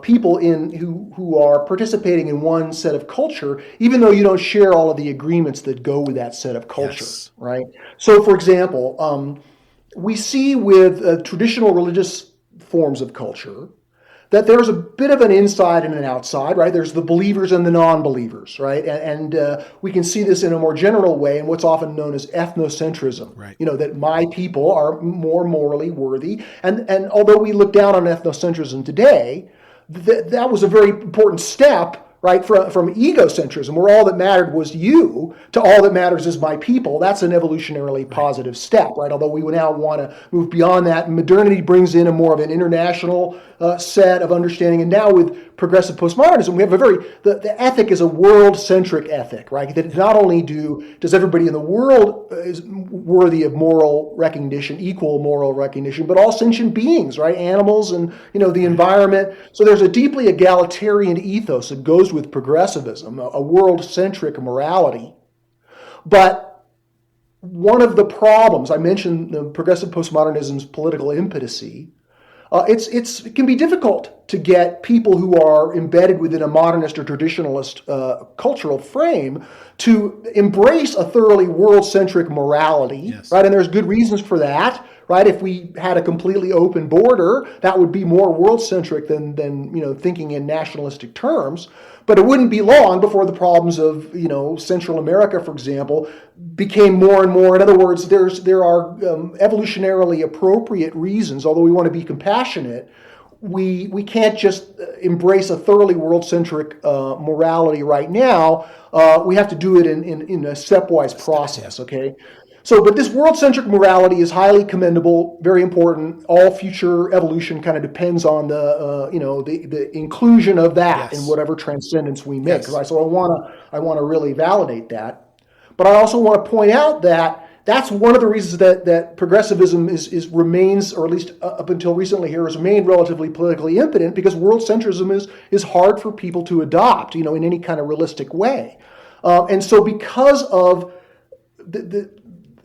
people who are participating in one set of culture, even though you don't share all of the agreements that go with that set of culture, Yes. right? So, for example, we see with traditional religious forms of culture that there's a bit of an inside and an outside, right? There's the believers and the non-believers, right? And we can see this in a more general way in what's often known as ethnocentrism, right? That my people are more morally worthy. And although we look down on ethnocentrism today, that was a very important step, right, from egocentrism, where all that mattered was you, to all that matters is my people. That's an evolutionarily positive step, right? Although we now want to move beyond that. Modernity brings in a more of an international set of understanding. And now with progressive postmodernism, we have the ethic is a world-centric ethic, right? That not only does everybody in the world is worthy of moral recognition, equal moral recognition, but all sentient beings, right? Animals and, the environment. So there's a deeply egalitarian ethos that goes with progressivism, a world-centric morality. But one of the problems, I mentioned progressive postmodernism's political impotency. It can be difficult to get people who are embedded within a modernist or traditionalist cultural frame to embrace a thoroughly world-centric morality, yes. right? And there's good reasons for that, right? If we had a completely open border, that would be more world-centric than thinking in nationalistic terms. But it wouldn't be long before the problems of, Central America, for example, became more and more. In other words, there are evolutionarily appropriate reasons, although we want to be compassionate. We can't just embrace a thoroughly world-centric morality right now. We have to do it in a stepwise process, okay? So, but this world-centric morality is highly commendable, very important. All future evolution kind of depends on the inclusion of that yes. in whatever transcendence we make. Yes. Right? So I want to really validate that, but I also want to point out that that's one of the reasons that progressivism remains, or at least up until recently here, has remained relatively politically impotent, because world-centrism is hard for people to adopt, in any kind of realistic way, and so because of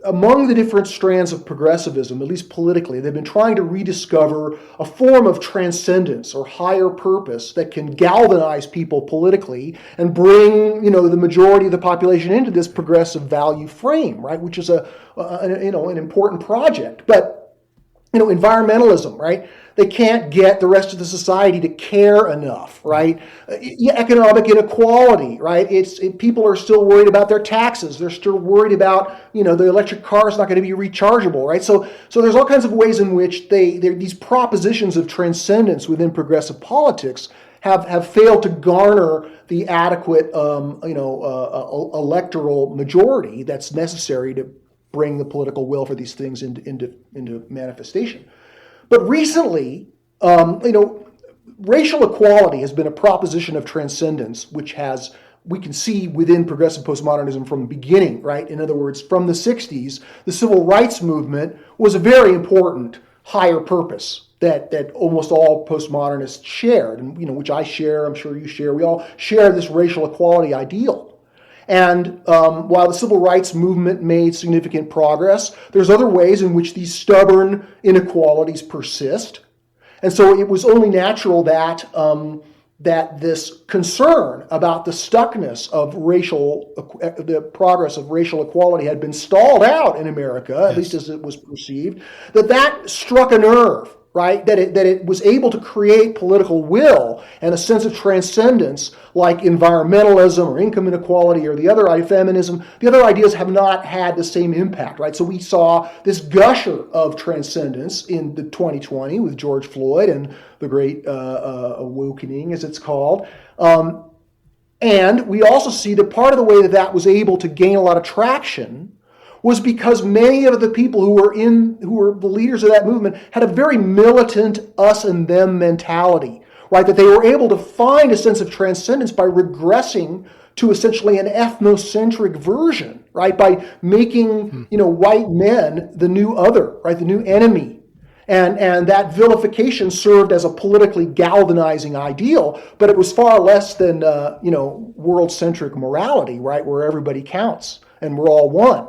among the different strands of progressivism, at least politically, they've been trying to rediscover a form of transcendence or higher purpose that can galvanize people politically and bring, the majority of the population into this progressive value frame, right? Which is an important project. But, environmentalism, right? They can't get the rest of the society to care enough, right? Economic inequality, right? People are still worried about their taxes. They're still worried about, the electric car is not going to be rechargeable, right? So there's all kinds of ways in which these propositions of transcendence within progressive politics have failed to garner the adequate, electoral majority that's necessary to bring the political will for these things into manifestation. But recently, racial equality has been a proposition of transcendence, which we can see within progressive postmodernism from the beginning, right? In other words, from the 60s, the civil rights movement was a very important higher purpose that almost all postmodernists shared, and which I share, I'm sure you share. We all share this racial equality ideal. And while the civil rights movement made significant progress, there's other ways in which these stubborn inequalities persist. And so it was only natural that this concern about the stuckness of the progress of racial equality had been stalled out in America, at least as it was perceived, that struck a nerve, right? That it was able to create political will and a sense of transcendence, like environmentalism or income inequality or the other feminism. The other ideas have not had the same impact, right? So we saw this gusher of transcendence in the 2020 with George Floyd and the great awakening, as it's called. And we also see that part of the way that that was able to gain a lot of traction was because many of the people who were the leaders of that movement had a very militant us and them mentality, right? That they were able to find a sense of transcendence by regressing to essentially an ethnocentric version, right? By making, white men the new other, right? The new enemy. And that vilification served as a politically galvanizing ideal, but it was far less than, world-centric morality, right? Where everybody counts and we're all one.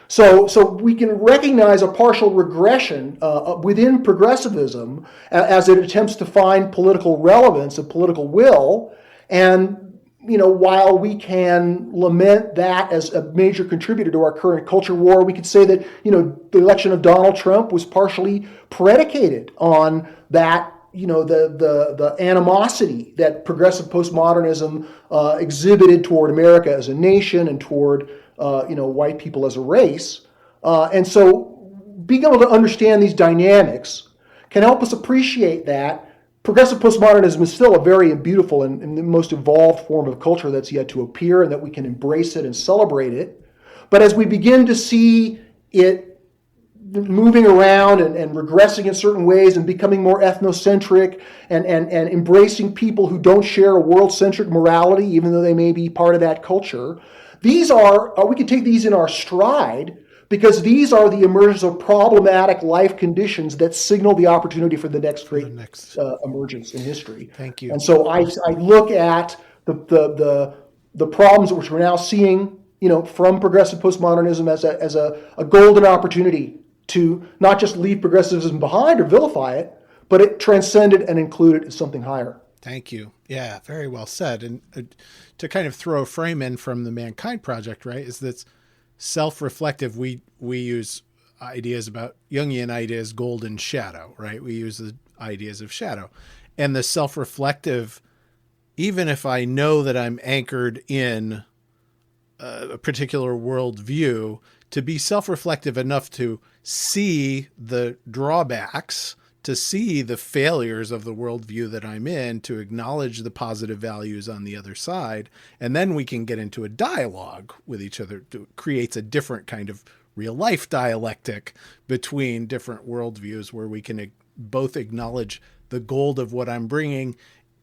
So we can recognize a partial regression within progressivism as it attempts to find political relevance and political will. And, while we can lament that as a major contributor to our current culture war, we could say that, the election of Donald Trump was partially predicated on that, the animosity that progressive postmodernism exhibited toward America as a nation and toward white people as a race. And so being able to understand these dynamics can help us appreciate that progressive postmodernism is still a very beautiful and the most evolved form of culture that's yet to appear, and that we can embrace it and celebrate it. But as we begin to see it moving around and regressing in certain ways and becoming more ethnocentric and embracing people who don't share a world-centric morality, even though they may be part of that culture, these are, we can take these in our stride, because these are the emergence of problematic life conditions that signal the opportunity for the next great emergence in history. Thank you. And so I look at the problems which we're now seeing, from progressive postmodernism as a golden opportunity to not just leave progressivism behind or vilify it, but it transcend it and include it as something higher. Thank you. Yeah, very well said. And to kind of throw a frame in from the Mankind Project, right, is that self-reflective. We use ideas about Jungian ideas, golden shadow, right? We use the ideas of shadow. And the self-reflective, even if I know that I'm anchored in a particular worldview, to be self-reflective enough to see the drawbacks, to see the failures of the worldview that I'm in, to acknowledge the positive values on the other side. And then we can get into a dialogue with each other. It creates a different kind of real life dialectic between different worldviews, where we can both acknowledge the gold of what I'm bringing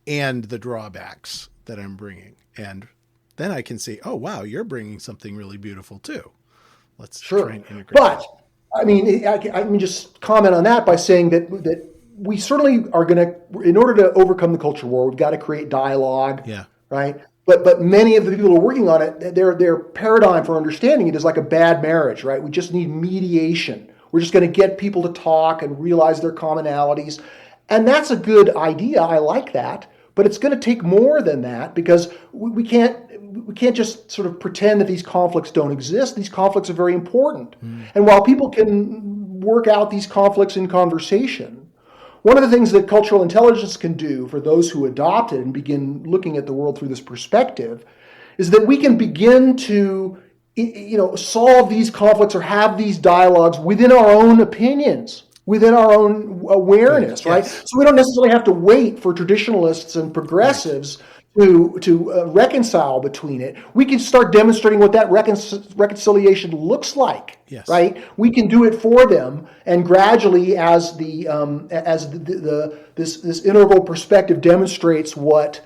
and the drawbacks that I'm bringing. And then I can see, oh, wow, you're bringing something really beautiful too. Let's try and integrate. But I mean, just comment on that by saying that we certainly are going to, in order to overcome the culture war, we've got to create dialogue, right? But many of the people who are working on it, their paradigm for understanding it is like a bad marriage, right? We just need mediation. We're just going to get people to talk and realize their commonalities. And that's a good idea. I like that. But it's going to take more than that, because we can't just sort of pretend that these conflicts don't exist. These conflicts are very important. And while people can work out these conflicts in conversation, one of the things that cultural intelligence can do for those who adopt it and begin looking at the world through this perspective is that we can begin to solve these conflicts or have these dialogues within our own opinions, within our own awareness, right? Yes. So we don't necessarily have to wait for traditionalists and progressives to reconcile between it. We can start demonstrating what that reconciliation looks like, right? We can do it for them, and gradually, as this integral perspective demonstrates what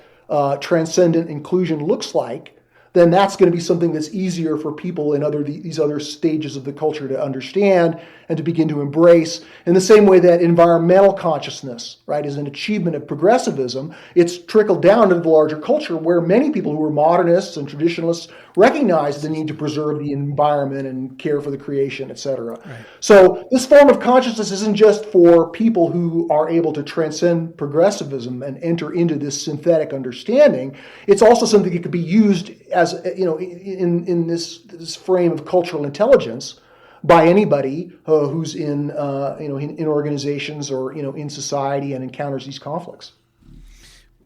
transcendent inclusion looks like, then that's going to be something that's easier for people in these other stages of the culture to understand and to begin to embrace. In the same way that environmental consciousness, right, is an achievement of progressivism, it's trickled down into the larger culture, where many people who are modernists and traditionalists recognize the need to preserve the environment and care for the creation, etc. Right. So this form of consciousness isn't just for people who are able to transcend progressivism and enter into this synthetic understanding. It's also something that could be used as in this frame of cultural intelligence by anybody who's in organizations or in society and encounters these conflicts.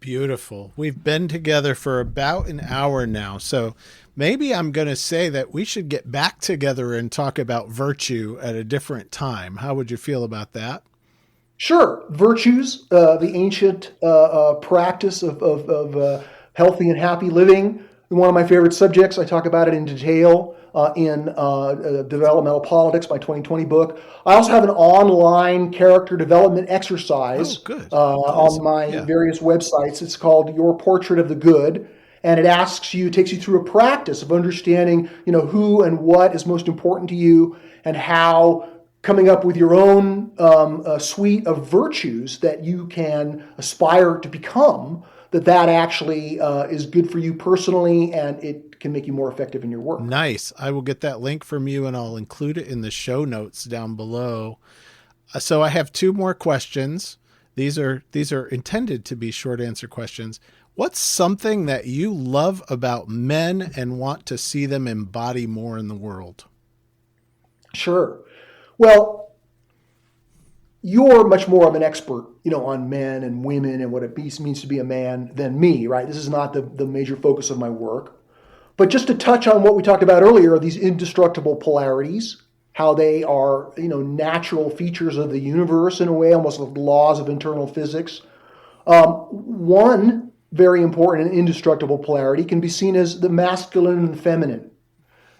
Beautiful. We've been together for about an hour now, so maybe I'm going to say that we should get back together and talk about virtue at a different time. How would you feel about that? Sure. Virtues, the ancient practice of healthy and happy living. One of my favorite subjects. I talk about it in detail in Developmental Politics, my 2020 book. I also have an online character development exercise on my various websites. It's called Your Portrait of the Good. And it takes you through a practice of understanding, who and what is most important to you, and how coming up with your own suite of virtues that you can aspire to become, that actually is good for you personally, and it can make you more effective in your work. Nice. I will get that link from you, and I'll include it in the show notes down below. So I have two more questions. These are intended to be short answer questions. What's something that you love about men and want to see them embody more in the world? Sure. Well, you're much more of an expert, on men and women and what it means to be a man than me, right? This is not the major focus of my work. But just to touch on what we talked about earlier, these indestructible polarities, how they are, natural features of the universe in a way, almost like laws of internal physics. One very important and indestructible polarity can be seen as the masculine and the feminine.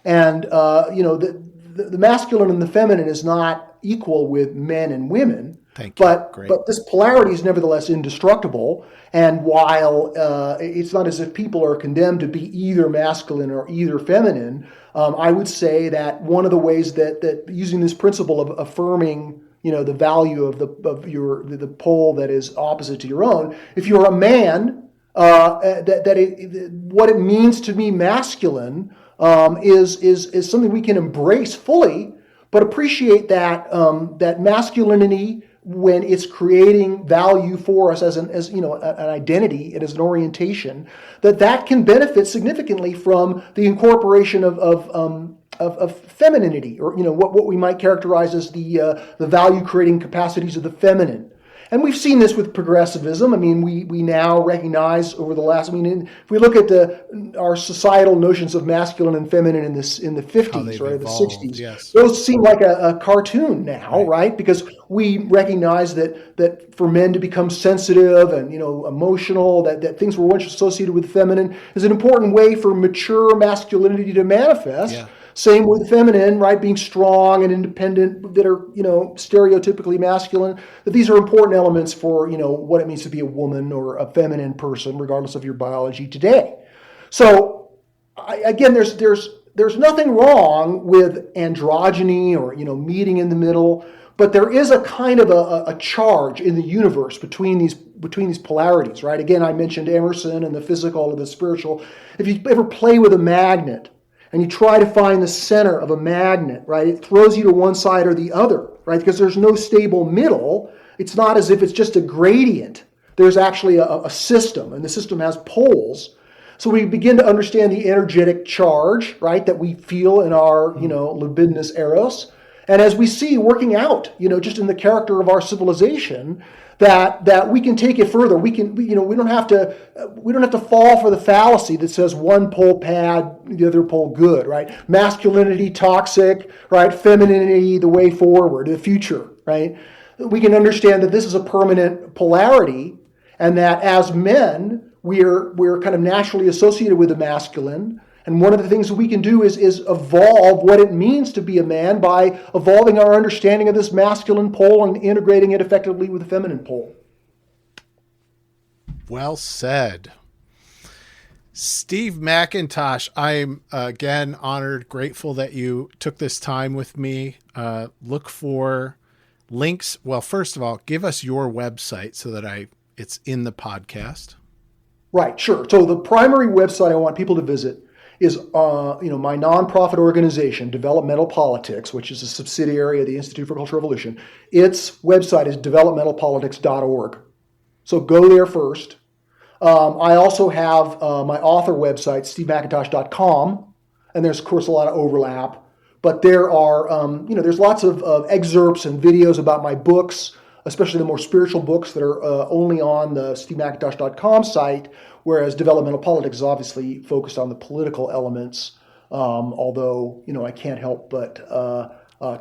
And, the masculine and the feminine is not equal with men and women. Thank you. But this polarity is nevertheless indestructible. And while it's not as if people are condemned to be either masculine or either feminine, I would say that one of the ways that using this principle of affirming, the value of the pole that is opposite to your own, if you're a man, what it means to be masculine is something we can embrace fully, but appreciate that masculinity, when it's creating value for us as an identity and as an orientation, that can benefit significantly from the incorporation of femininity, or what we might characterize as the value creating capacities of the feminine. And we've seen this with progressivism. I mean, we now recognize over the last, if we look at our societal notions of masculine and feminine in the 50s or the 60s, yes. Those seem like a cartoon now, right? Because we recognize that for men to become sensitive and, emotional, that things were once associated with feminine is an important way for mature masculinity to manifest. Yeah. Same with feminine, right? Being strong and independent, that are, stereotypically masculine. That these are important elements for, what it means to be a woman or a feminine person, regardless of your biology today. So, again, there's nothing wrong with androgyny or, meeting in the middle, but there is a kind of a charge in the universe between these polarities, right? Again, I mentioned Emerson and the physical or the spiritual. If you ever play with a magnet, and you try to find the center of a magnet, right? It throws you to one side or the other, right? Because there's no stable middle. It's not as if it's just a gradient. There's actually a system, and the system has poles. So we begin to understand the energetic charge, right, that we feel in our, libidinous eros. And as we see working out, just in the character of our civilization, that we can take it further. We don't have to fall for the fallacy that says one pole bad, the other pole good, right? Masculinity toxic, right? Femininity the way forward, the future, right? We can understand that this is a permanent polarity, and that as men we're kind of naturally associated with the masculine. And one of the things that we can do is evolve what it means to be a man by evolving our understanding of this masculine pole and integrating it effectively with the feminine pole. Well said. Steve McIntosh, I'm again honored, grateful that you took this time with me. Look for links. Well, first of all, give us your website so that it's in the podcast. Right, sure. So the primary website I want people to visit is my nonprofit organization, Developmental Politics, which is a subsidiary of the Institute for Cultural Evolution. Its website is developmentalpolitics.org. So go there first. I also have my author website, stevemcintosh.com, and there's, of course, a lot of overlap. But there are, there's lots of excerpts and videos about my books, especially the more spiritual books that are only on the stevemcintosh.com site, whereas Developmental Politics is obviously focused on the political elements, although, I can't help but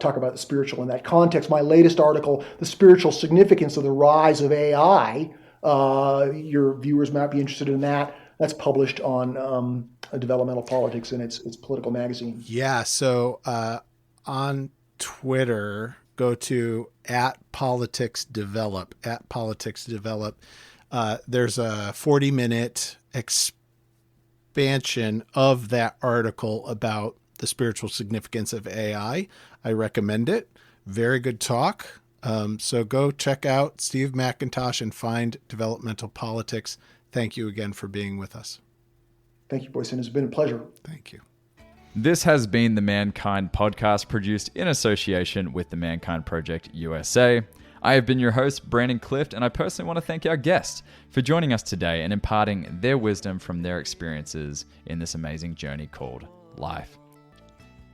talk about the spiritual in that context. My latest article, The Spiritual Significance of the Rise of AI, your viewers might be interested in that. That's published on developmental politics in its political magazine. Yeah. So on Twitter, go to @politicsdevelop. There's a 40-minute expansion of that article about the spiritual significance of AI. I recommend it. Very good talk. So go check out Steve McIntosh and find Developmental Politics. Thank you again for being with us. Thank you, Boyson. It's been a pleasure. Thank you. This has been the Mankind Podcast, produced in association with the Mankind Project USA. I have been your host, Brandon Clift, and I personally want to thank our guests for joining us today and imparting their wisdom from their experiences in this amazing journey called life.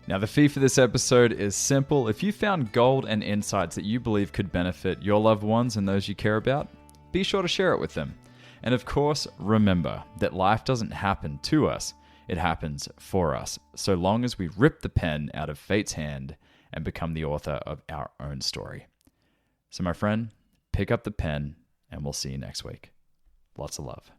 Now, the fee for this episode is simple. If you found gold and insights that you believe could benefit your loved ones and those you care about, be sure to share it with them. And of course, remember that life doesn't happen to us, it happens for us, so long as we rip the pen out of fate's hand and become the author of our own story. So my friend, pick up the pen and we'll see you next week. Lots of love.